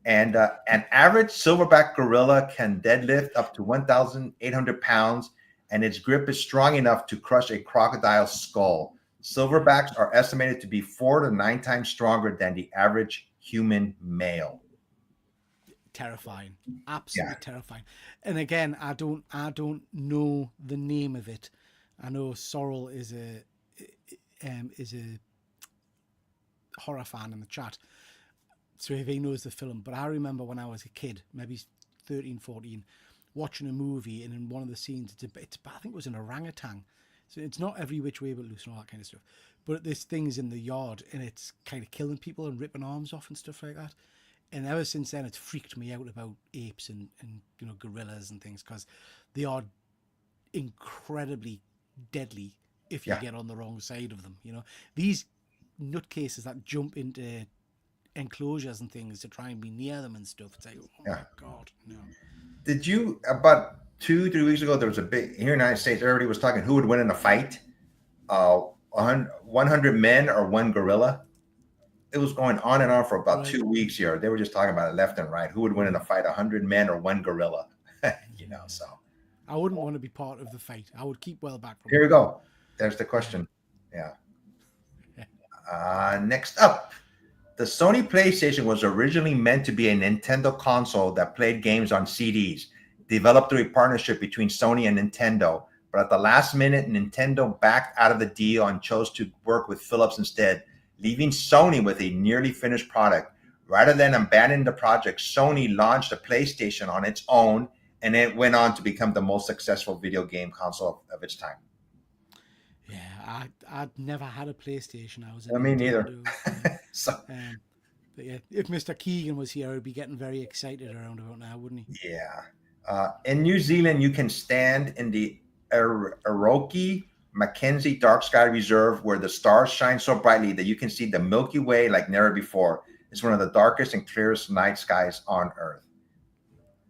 And an average silverback gorilla can deadlift up to 1,800 pounds, and its grip is strong enough to crush a crocodile's skull. Silverbacks are estimated to be 4 to 9 times stronger than the average human male. Terrifying, absolutely terrifying. And again, I don't know the name of it. I know Sorrel is a horror fan in the chat, so if he knows the film. But I remember when I was a kid, maybe 13, 14, watching a movie, and in one of the scenes, I think it was an orangutan. So it's not every which way but loose and all that kind of stuff. But this thing's in the yard, and it's kind of killing people and ripping arms off and stuff like that. And ever since then, it's freaked me out about apes and gorillas and things, because they are incredibly deadly if you get on the wrong side of them. These nutcases that jump into enclosures and things to try and be near them and stuff. It's like, oh my god, no. Did you about 2-3 weeks ago? There was a big here in the United States. Everybody was talking who would win in a fight, 100 men or one gorilla. It was going on and on for about 2 weeks here. They were just talking about it left and right. Who would win in a fight, 100 men or one gorilla? So I wouldn't want to be part of the fight. I would keep well back from here we go. There's the question. Yeah. Next up, the Sony PlayStation was originally meant to be a Nintendo console that played games on CDs, developed through a partnership between Sony and Nintendo. But at the last minute, Nintendo backed out of the deal and chose to work with Philips instead, leaving Sony with a nearly finished product. Rather than abandoning the project, Sony launched a PlayStation on its own, and it went on to become the most successful video game console of its time. Yeah, I'd never had a PlayStation. I was. Me neither. But yeah, if Mr. Keegan was here, I'd be getting very excited around about now, wouldn't he? Yeah. In New Zealand, you can stand in the Oroki Mackenzie Dark Sky Reserve, where the stars shine so brightly that you can see the Milky Way like never before. It's one of the darkest and clearest night skies on Earth.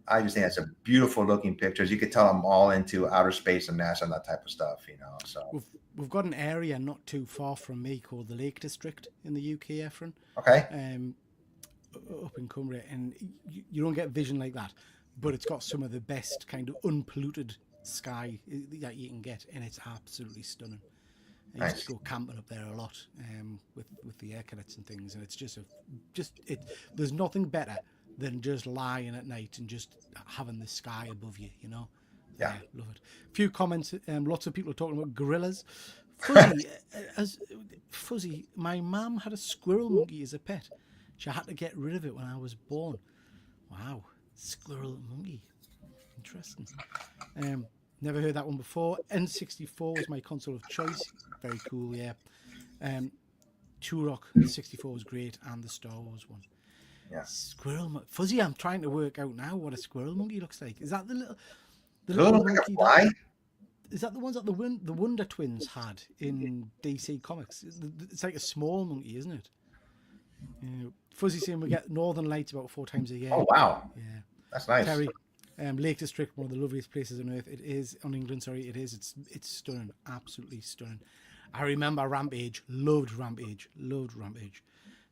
I just think that's a beautiful looking pictures. You could tell I'm all into outer space and NASA and that type of stuff, So we've got an area not too far from me called the Lake District in the UK, Efren. Okay. Up in Cumbria, and you don't get vision like that, but it's got some of the best kind of unpolluted sky that you can get, and it's absolutely stunning. I used to go camping up there a lot with the air cadets and things, and it's there's nothing better than just lying at night and just having the sky above you, Yeah, love it. A few comments. Lots of people are talking about gorillas. Fuzzy, my mum had a squirrel monkey as a pet. She had to get rid of it when I was born. Wow, squirrel monkey, interesting. Never heard that one before. N64 was my console of choice. Very cool, yeah. Turok 64 was great, and the Star Wars one. Yeah. Squirrel Fuzzy, I'm trying to work out now what a squirrel monkey looks like. Is that the little monkey? Is that the ones that the Wonder Twins had in DC Comics? It's like a small monkey, isn't it? Fuzzy saying we get Northern Lights about 4 times a year. Oh wow, Yeah. that's nice. Terry, Lake District, one of the loveliest places on earth. It is on England. Sorry, it is. It's stunning, absolutely stunning. I remember Rampage. Loved Rampage.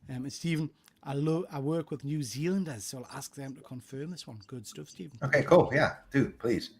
And Stephen, I work with New Zealanders, so I'll ask them to confirm this one. Good stuff, Stephen. Okay, cool. Yeah, dude, please.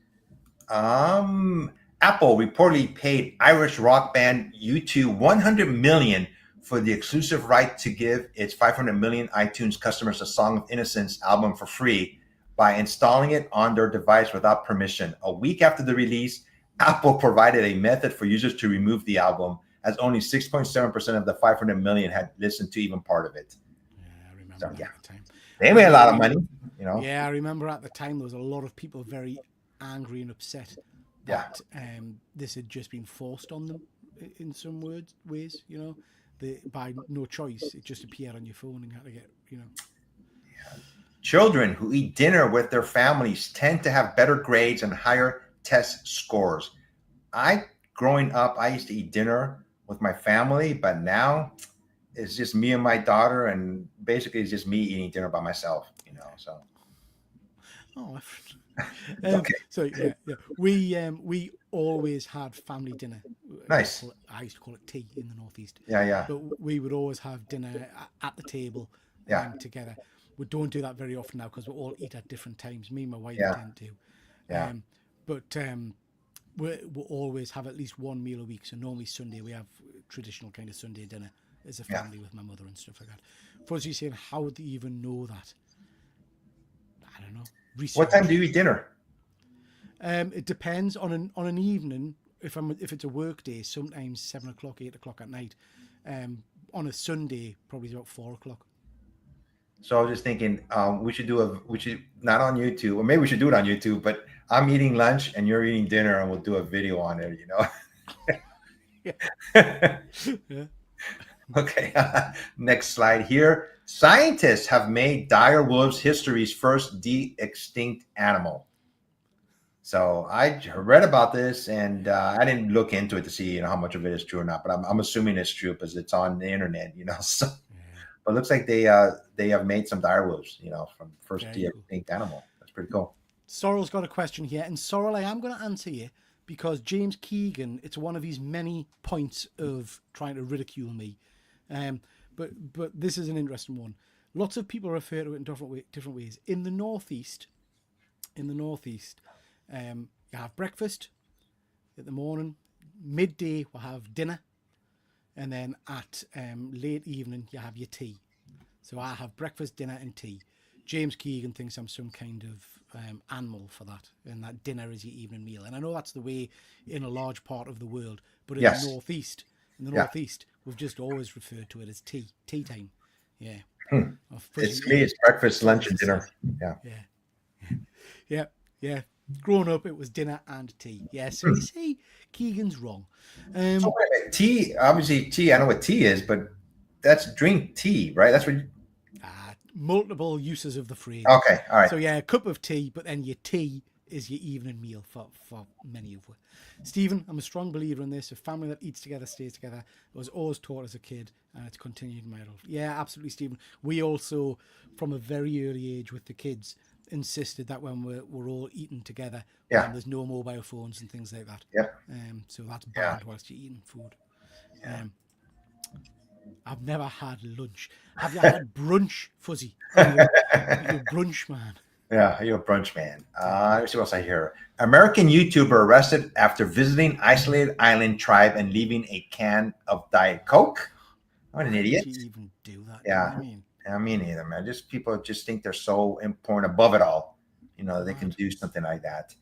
Apple reportedly paid Irish rock band U2 $100 million for the exclusive right to give its 500 million iTunes customers a Song of Innocence album for free by installing it on their device without permission. A week after the release, Apple provided a method for users to remove the album, as only 6.7% of the 500 million had listened to even part of it. Yeah, I remember So, that yeah. at the time. They made a lot of money, you know. Yeah, I remember at the time there was a lot of people very angry and upset that this had just been forced on them in some ways, you know. By no choice, it just appeared on your phone and you had to get, you know. Children who eat dinner with their families tend to have better grades and higher test scores. Growing up, I used to eat dinner with my family, but now it's just me and my daughter, and basically it's just me eating dinner by myself, you know. So. Oh, Okay. So yeah, we always had family dinner. Nice. I used to call it tea in the Northeast. Yeah. But we would always have dinner at the table together. We don't do that very often now because we all eat at different times. Me and my wife tend to. Yeah. But we always have at least one meal a week. So normally Sunday we have traditional kind of Sunday dinner as a family with my mother and stuff like that. Fuzzy saying, how would they even know that? I don't know. Research. What time do you eat dinner? It depends on an evening. If it's a work day, sometimes 7 o'clock, 8 o'clock at night. On a Sunday, probably about 4 o'clock. So I was just thinking, we should not on YouTube, or maybe we should do it on YouTube. But I'm eating lunch and you're eating dinner, and we'll do a video on it. You know. Yeah. Okay. Next slide here. Scientists have made dire wolves history's first de-extinct animal. So I read about this, and I didn't look into it to see, how much of it is true or not. But I'm assuming it's true because it's on the internet, So, but it looks like they have made some dire wolves, from first de-extinct animal. That's pretty cool. Sorrel's got a question here, and Sorrel, I am going to answer you because James Keegan, it's one of his many points of trying to ridicule me. But this is an interesting one. Lots of people refer to it in different ways. In the Northeast, you have breakfast in the morning, midday we'll have dinner, and then at late evening you have your tea. So I have breakfast, dinner, and tea. James Keegan thinks I'm some kind of animal for that, and that dinner is your evening meal. And I know that's the way in a large part of the world, but in the Northeast, we've just always referred to it as tea time. Yeah. It's me. It's breakfast, lunch, and dinner. Yeah. Growing up, it was dinner and tea. Yeah. So you see, Keegan's wrong. So tea, obviously tea. I know what tea is, but that's drink tea, right? That's what. Multiple uses of the phrase. Okay. All right. So yeah, a cup of tea, but then your tea is your evening meal for many of us. Stephen, I'm a strong believer in this. A family that eats together stays together. It was always taught as a kid, and it's continued in my adult. Yeah, absolutely, Stephen. We also, from a very early age with the kids, insisted that when we're all eating together, there's no mobile phones and things like that. Yep. So that's banned whilst you're eating food. I've never had lunch. Have you had brunch, Fuzzy? You're a brunch man. Yeah, you're a brunch man. Let's see what else I hear. American YouTuber arrested after visiting isolated island tribe and leaving a can of Diet Coke. What an idiot. How did you even do that? Yeah. You know what I mean? I mean, either, man. Just people just think they're so important, above it all. They can do something like that.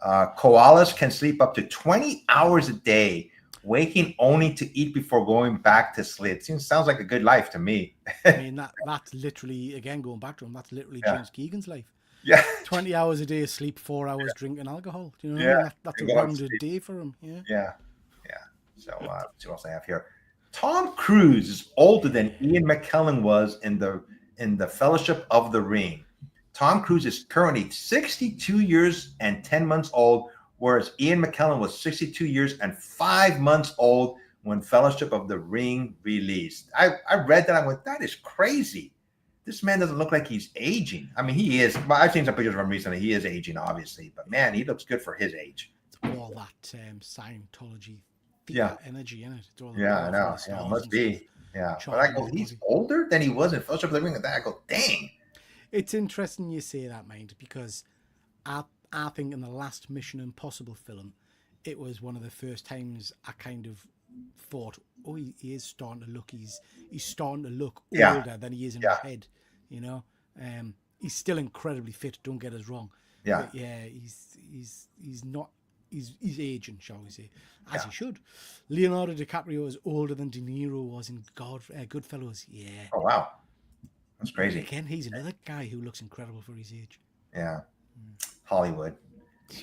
Koalas can sleep up to 20 hours a day, waking only to eat before going back to sleep. Sounds like a good life to me. I mean, that's literally, again, going back to him, that's literally James Keegan's life. Yeah. 20 hours a day of sleep, 4 hours drinking alcohol. Do you know? Yeah. That's a rounded day for him. Yeah. So let's see what else I have here. Tom Cruise is older than Ian McKellen was in the Fellowship of the Ring. Tom Cruise is currently 62 years and 10 months old, whereas Ian McKellen was 62 years and 5 months old when Fellowship of the Ring released. I read that. I went, that is crazy. This man doesn't look like he's aging. I mean, he is. I've seen some pictures of him recently. He is aging, obviously. But man, he looks good for his age. It's all that Scientology Yeah. energy in it. It's all Yeah, I know. Yeah, it must be. Yeah. But I go, he's older than he was in Fellowship of the Ring. And I go, dang. It's interesting you say that, mind, because I think in the last Mission Impossible film, it was one of the first times I kind of thought, oh, he is starting to look, he's starting to look older than he is in his head, you know. He's still incredibly fit, don't get us wrong. Yeah. But yeah, he's not, he's aging, shall we say, as he should. Leonardo DiCaprio is older than De Niro was in Goodfellas. Yeah. Oh, wow. That's crazy. Again, he's another guy who looks incredible for his age. Yeah. Hollywood.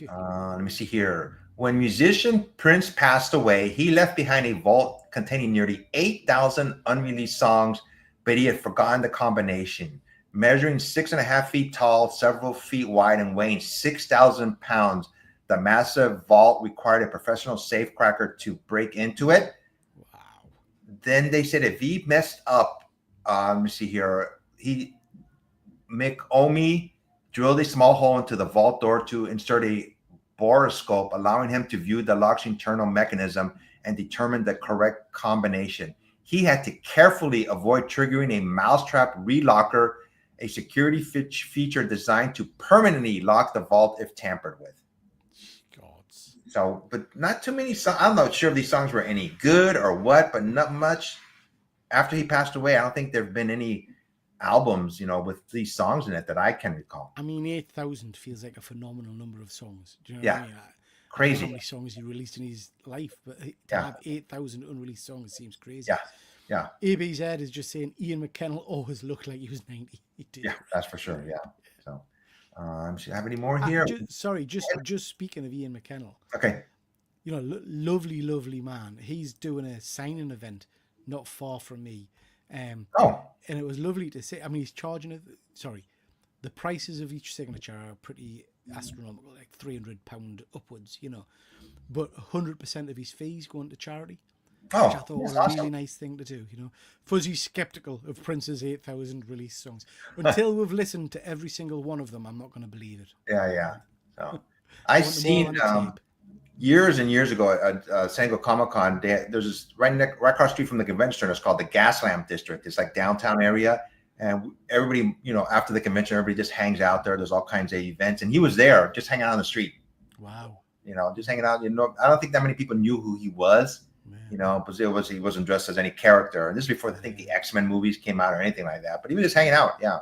Let me see here. When musician Prince passed away, he left behind a vault containing nearly 8,000 unreleased songs, but he had forgotten the combination. Measuring 6.5 feet tall, several feet wide, and weighing 6,000 pounds, the massive vault required a professional safecracker to break into it. Wow. Then they said if he messed up, let me see here, Mick Omi drilled a small hole into the vault door to insert a borescope, allowing him to view the lock's internal mechanism and determine the correct combination. He had to carefully avoid triggering a mousetrap relocker, a security feature designed to permanently lock the vault if tampered with. Gods. So, but not too many songs. I'm not sure if these songs were any good or what, but not much. After he passed away, I don't think there have been any albums, with these songs in it that I can recall. I mean, 8,000 feels like a phenomenal number of songs. Do you know Yeah. what I mean? Crazy. I don't know how many songs he released in his life, but to have 8,000 unreleased songs seems crazy. Yeah. Yeah. ABZ is just saying Ian McKellen always looked like he was 90. He did. Yeah, that's for sure. Yeah. So, do you have any more here? Just speaking of Ian McKellen. Okay. Lovely, lovely man. He's doing a signing event not far from me. And it was lovely to see. I mean, he's charging the prices of each signature are pretty astronomical, like £300 upwards, but 100% of his fees going to charity, which I thought was a really nice thing to do. Fuzzy's skeptical of Prince's 8,000 release songs. Until we've listened to every single one of them, I'm not going to believe it. Yeah. So I've seen years and years ago at San Diego Comic-Con, there's this right across the street from the convention center. It's called the Gaslamp District. It's like downtown area. And everybody, after the convention, everybody just hangs out there. There's all kinds of events. And he was there just hanging out on the street. Wow. Just hanging out. I don't think that many people knew who he was, because he wasn't dressed as any character. And this is before I think the X-Men movies came out or anything like that. But he was just hanging out. Yeah.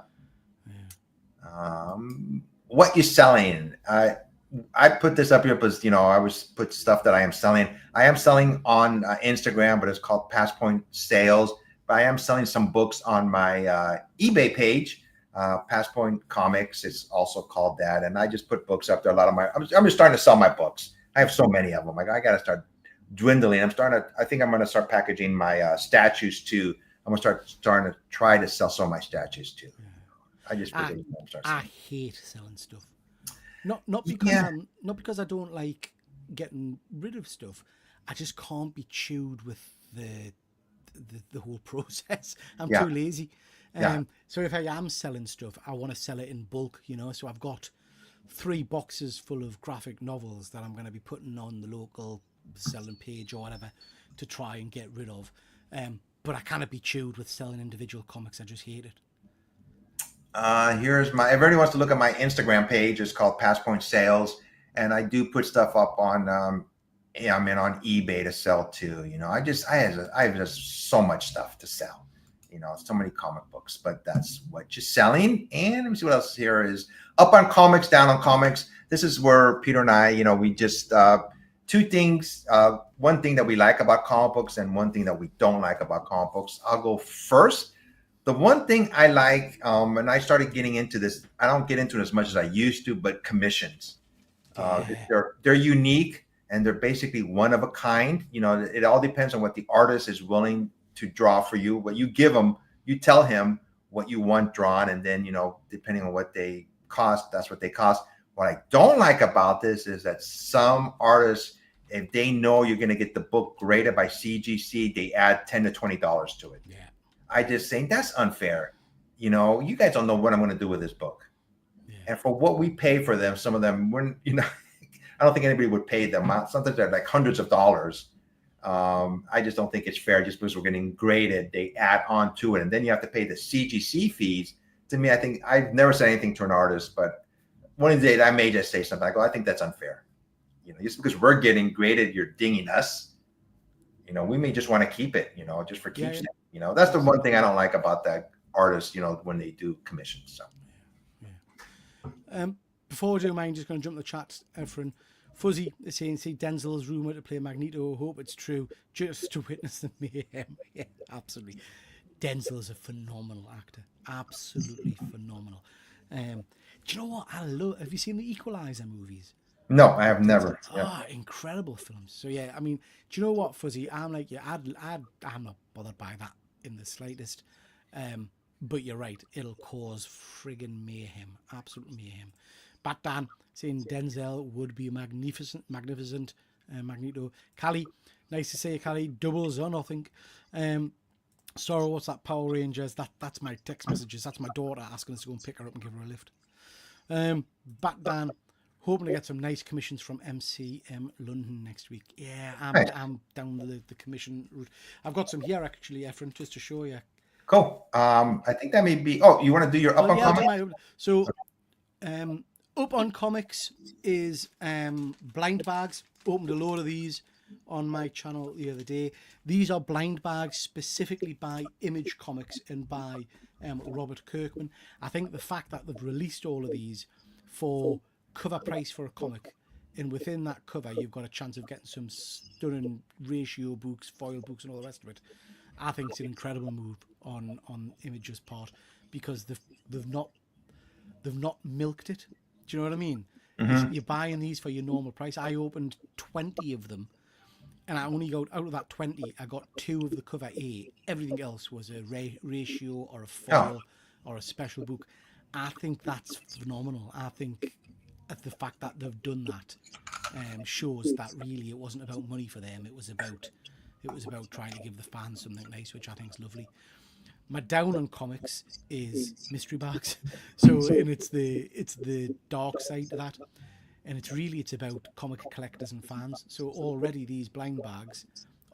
What you selling? I put this up here because, I always put stuff that I am selling. I am selling on Instagram, but it's called Passpoint Sales. But I am selling some books on my eBay page, Passpoint Comics. It's also called that. And I just put books up there. I'm just starting to sell my books. I have so many of them. I got to start dwindling. I think I'm going to start packaging my statues too. I'm going to starting to try to sell some of my statues too. I hate selling stuff. Not because I don't like getting rid of stuff. I just can't be chewed with the whole process. I'm too lazy. So if I am selling stuff, I want to sell it in bulk, So I've got 3 boxes full of graphic novels that I'm going to be putting on the local selling page or whatever to try and get rid of. But I cannot be chewed with selling individual comics. I just hate it. Here's if everybody wants to look at my Instagram page, it's called Passpoint Sales, and I do put stuff up on on eBay to sell too. I have just so much stuff to sell, so many comic books, but that's what you're selling. And let me see what else here is up on comics, down on comics. This is where Peter and I, we just 2 things. One thing that we like about comic books and one thing that we don't like about comic books. I'll go first. The one thing I like, and I started getting into this, I don't get into it as much as I used to, but commissions. They're unique and they're basically one of a kind. It all depends on what the artist is willing to draw for you. What you give him, you tell him what you want drawn, and then, depending on what they cost, that's what they cost. What I don't like about this is that some artists if they know you're going to get the book graded by CGC, they add $10 to $20 to it. Yeah. I just think that's unfair. You know, you guys don't know what I'm going to do with this book. Yeah. And for what we pay for them, some of them, when you know, I don't think anybody would pay them. Sometimes they're like hundreds of dollars. I just don't think it's fair just because we're getting graded. They add on to it, and then you have to pay the CGC fees. To me, I think I've never said anything to an artist, but one of the days I may just say something. I go, I think that's unfair. You know, just because we're getting graded, you're dinging us. You know, we may just want to keep it. You know, just for keeps. Yeah. You know, that's the one thing I don't like about that artist. You know, when they do commissions. So. Before I do mine, just going to jump the chat. Efren Fuzzy is saying, see Denzel's rumor to play Magneto. Hope it's true, just to witness the mayhem. Yeah, absolutely. Denzel is a phenomenal actor, absolutely phenomenal. Do you know what I love? Have you seen the Equalizer movies? No, I have never. Incredible films. So yeah, I mean, do you know what, Fuzzy? I'm like, yeah, I'm not bothered by that in the slightest. But you're right, it'll cause friggin' mayhem, absolute mayhem. Bat Dan saying Denzel would be magnificent Magneto. Callie, nice to see you, Callie. Doubles or nothing. Sorrow, what's that? Power Rangers. That's my text messages. That's my daughter asking us to go and pick her up and give her a lift. Bat Dan, hoping to get some nice commissions from MCM London next week. Yeah, I'm down the commission route. I've got some here actually, Efren, just to show you. Cool. I think that may be. Oh, you want to do your up on comics? So, up on comics is blind bags. Opened a load of these on my channel the other day. These are blind bags specifically by Image Comics and by Robert Kirkman. I think the fact that they've released all of these for cover price for a comic, and within that cover you've got a chance of getting some stunning ratio books, foil books, and all the rest of it. I think it's an incredible move on Image's part, because they've not milked it. Do you know what I mean? Mm-hmm. You're buying these for your normal price. I opened 20 of them, and I only got out of that 20. I got 2 of the cover A. Everything else was a ratio or a foil or a special book. I think that's phenomenal. I think the fact that they've done that shows that really it wasn't about money for them. It was about trying to give the fans something nice, which I think is lovely. My down on comics is mystery bags. So, and it's the dark side of that, and it's about comic collectors and fans. So already these blind bags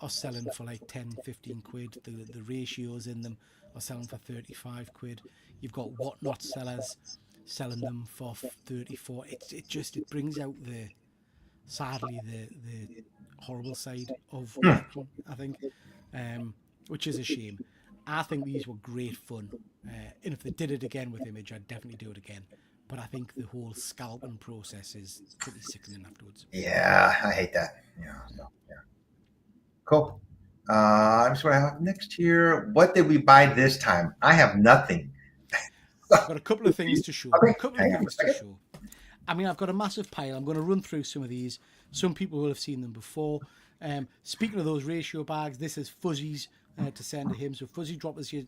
are selling for like 10, 15 quid. The ratios in them are selling for 35 quid. You've got Whatnot sellers selling them for 34. It brings out the horrible side of collection, I think, which is a shame. I think these were great fun, and if they did it again with Image, I'd definitely do it again. But I think the whole scalping process is pretty sickening afterwards. Yeah, I hate that. Yeah. Cool. I'm just what I have next here. What did we buy this time? I have nothing. I've got a couple of things to show. I mean, I've got a massive pile. I'm going to run through some of these. Some people will have seen them before. Speaking of those ratio bags, this is Fuzzy's to send to him. So Fuzzy, drop us your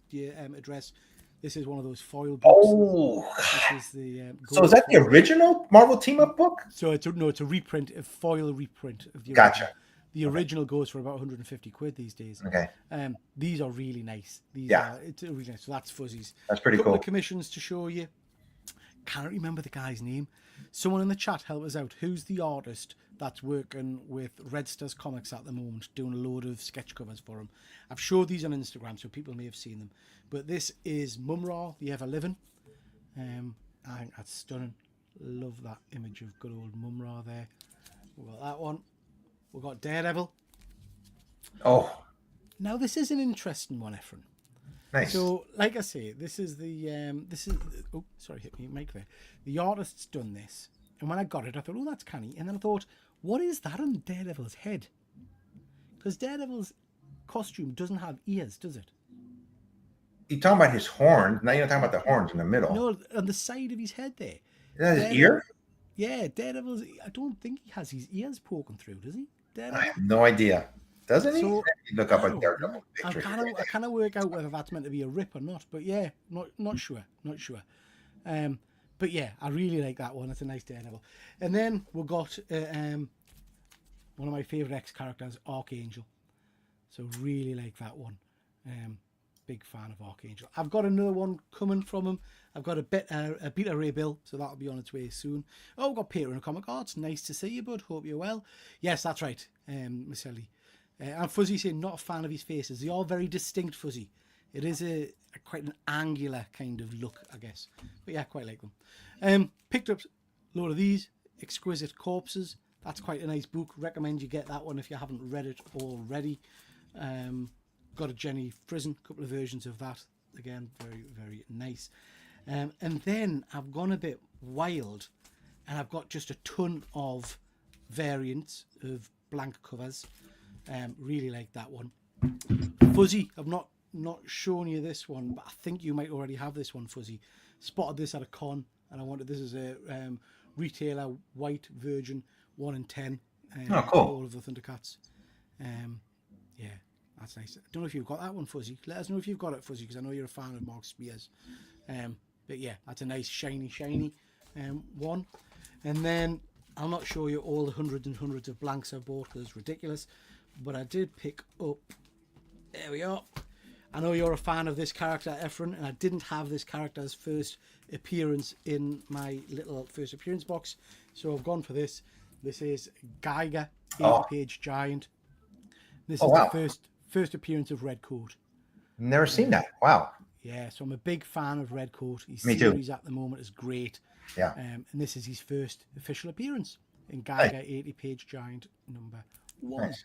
address. This is one of those foil books. Oh, this is the. So is that the original Marvel Team Up book? So it's a reprint, a foil reprint of the. Gotcha. Original. The original goes for about 150 quid these days. Okay. These are really nice. It's really nice. So that's Fuzzy's. That's pretty cool. Of commissions to show you. Can't remember the guy's name. Someone in the chat help us out. Who's the artist that's working with Red Stars Comics at the moment, doing a load of sketch covers for him? I've showed these on Instagram, so people may have seen them. But this is Mumra, the Ever Living. I think that's stunning. Love that image of good old Mumra there. We've got that one. We've got Daredevil. Oh. Now this is an interesting one, Efren. Nice. So, like I say, this is oh, sorry, hit me mic there. The artist's done this, and when I got it, I thought, oh, that's canny. And then I thought, what is that on Daredevil's head? Because Daredevil's costume doesn't have ears, does it? You're talking about his horns. Now you're talking about the horns in the middle. No, on the side of his head there. Is that his ear? Yeah, Daredevil's. I don't think he has his ears poking through, does he? Daredevil? I have no idea. Doesn't he? So, look up a Daredevil picture. I kind of work out whether that's meant to be a rip or not. But yeah, not sure. But yeah, I really like that one. It's a nice Daredevil. And then we've got one of my favorite X characters, Archangel. So really like that one. Big fan of Archangel. I've got another one coming from him. I've got a Beta Ray Bill, so that'll be on its way soon. Oh, we've got Peter in Comic Arts. Nice to see you, bud. Hope you're well. Yes, that's right, Miss Ellie. And Fuzzy saying not a fan of his faces. They are very distinct, Fuzzy. It is a quite an angular kind of look, I guess. But yeah, I quite like them. Picked up a load of these Exquisite Corpses. That's quite a nice book. Recommend you get that one if you haven't read it already. Got a Jenny Frison, a couple of versions of that. Again, very, very nice. And then I've gone a bit wild, and I've got just a ton of variants of blank covers. Really like that one. Fuzzy, I've not shown you this one, but I think you might already have this one, Fuzzy. Spotted this at a con, and I wanted this as a retailer white Virgin 1 in 10. Oh, cool. All of the Thundercats. Yeah, that's nice. I don't know if you've got that one, Fuzzy. Let us know if you've got it, Fuzzy, because I know you're a fan of Mark Spears. But yeah, that's a nice shiny one. And then I'll not show you all the hundreds and hundreds of blanks I bought because it's ridiculous, but I did pick up, there we are. I know you're a fan of this character, Ephron, and I didn't have this character's first appearance in my little first appearance box, so I've gone for this. This is Geiger, 80-page giant. This is the first appearance of Redcoat. Never seen that. Wow. Yeah, so I'm a big fan of Redcoat. His Me too. series at the moment is great. Yeah. And this is his first official appearance in Geiger, 80-page giant number 1. Nice.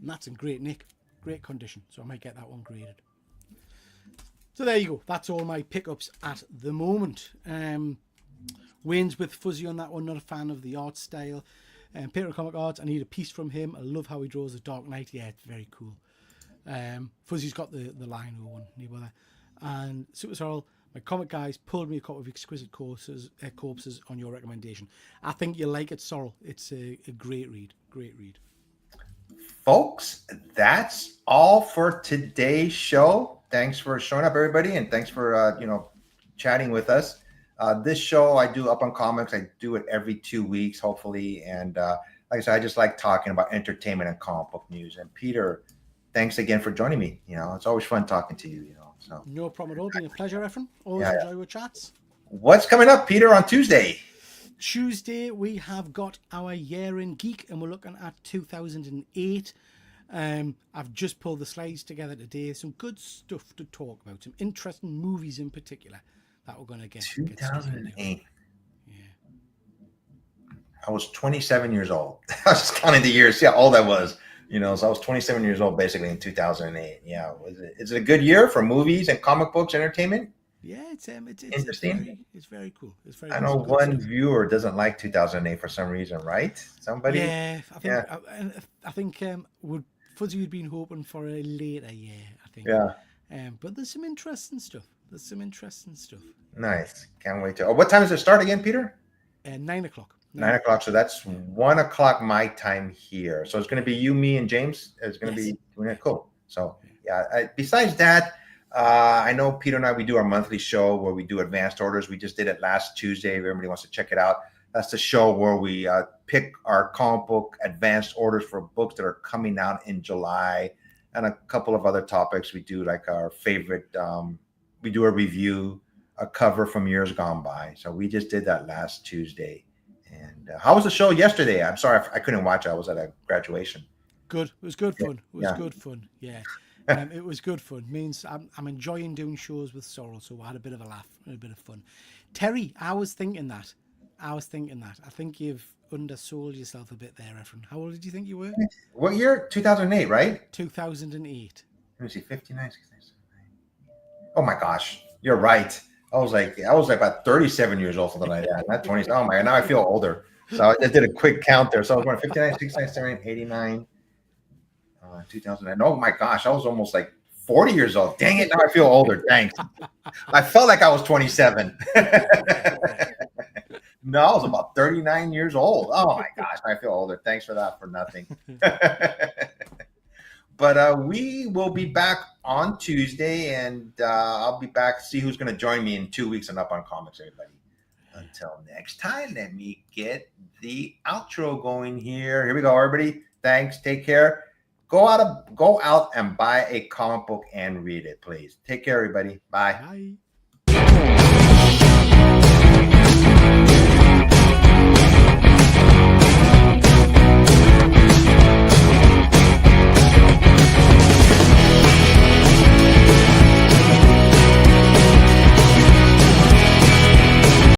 And that's in great nick, great condition. So I might get that one graded. So there you go. That's all my pickups at the moment. Wayne's with Fuzzy on that one. Not a fan of the art style. Peter Comic Arts, I need a piece from him. I love how he draws the Dark Knight. Yeah, it's very cool. Fuzzy's got the Lino one. And Super Sorrel, my comic guys pulled me a copy of Exquisite Corpses on your recommendation. I think you'll like it, Sorrel. It's a great read. Great read. Folks, that's all for today's show. Thanks for showing up, everybody, and thanks for chatting with us. This show I do Up on Comics. I do it every 2 weeks, hopefully. And like I said, I just like talking about entertainment and comic book news. And Peter, thanks again for joining me. It's always fun talking to you. So no problem at all. Been a pleasure, Ephron. Always enjoy your chats. What's coming up, Peter, on Tuesday? Tuesday, we have got our Year in Geek, and we're looking at 2008. I've just pulled the slides together today. Some good stuff to talk about. Some interesting movies in particular that we're going to get. 2008. Yeah. I was 27 years old. I was just counting the years, see how old I was. So I was 27 years old basically in 2008. Yeah. Is it a good year for movies and comic books, entertainment? Yeah, it's interesting. It's very cool. It's very. I know one viewer doesn't like 2008 for some reason, right? Somebody. Yeah, I think Fuzzy would been hoping for a later year. I think. Yeah. But there's some interesting stuff. Nice. Can't wait to. What time does it start again, Peter? 9 o'clock. 9 o'clock. So that's 1 o'clock my time here. So it's going to be you, me, and James. It's going to be doing it. Cool. So yeah. Besides that. I know Peter and I, we do our monthly show where we do advanced orders. We just did it last Tuesday. If everybody wants to check it out, that's the show where we pick our comic book advanced orders for books that are coming out in July and a couple of other topics. We do like our favorite, we do a review, a cover from years gone by. So we just did that last Tuesday. And how was the show yesterday? I'm sorry, I couldn't watch it. I was at a graduation. Good. It was good fun. It was good fun. Yeah. It was good fun. Means I'm enjoying doing shows with Sorrel, so I had a bit of a laugh and a bit of fun. Terry, I was thinking that. I think you've undersold yourself a bit there, Ephron. How old did you think you were? What year? 2008, right? 2008. Let me see, 59, 69. Oh my gosh, you're right. I was like about 37 years old, something like that. Not 20. Oh my God, now I feel older. So I did a quick count there. So I was going 59, 69, 70, 89. 2009. Oh my gosh, I was almost like 40 years old. Dang it, now I feel older. Thanks. I felt like I was 27. No, I was about 39 years old. Oh my gosh, I feel older. Thanks for that for nothing. But we will be back on Tuesday, and I'll be back. See who's going to join me in 2 weeks and Up on Comics, everybody. Until next time, let me get the outro going here. Here we go, everybody. Thanks. Take care. Go out and buy a comic book and read it, please. Take care, everybody. Bye. Bye.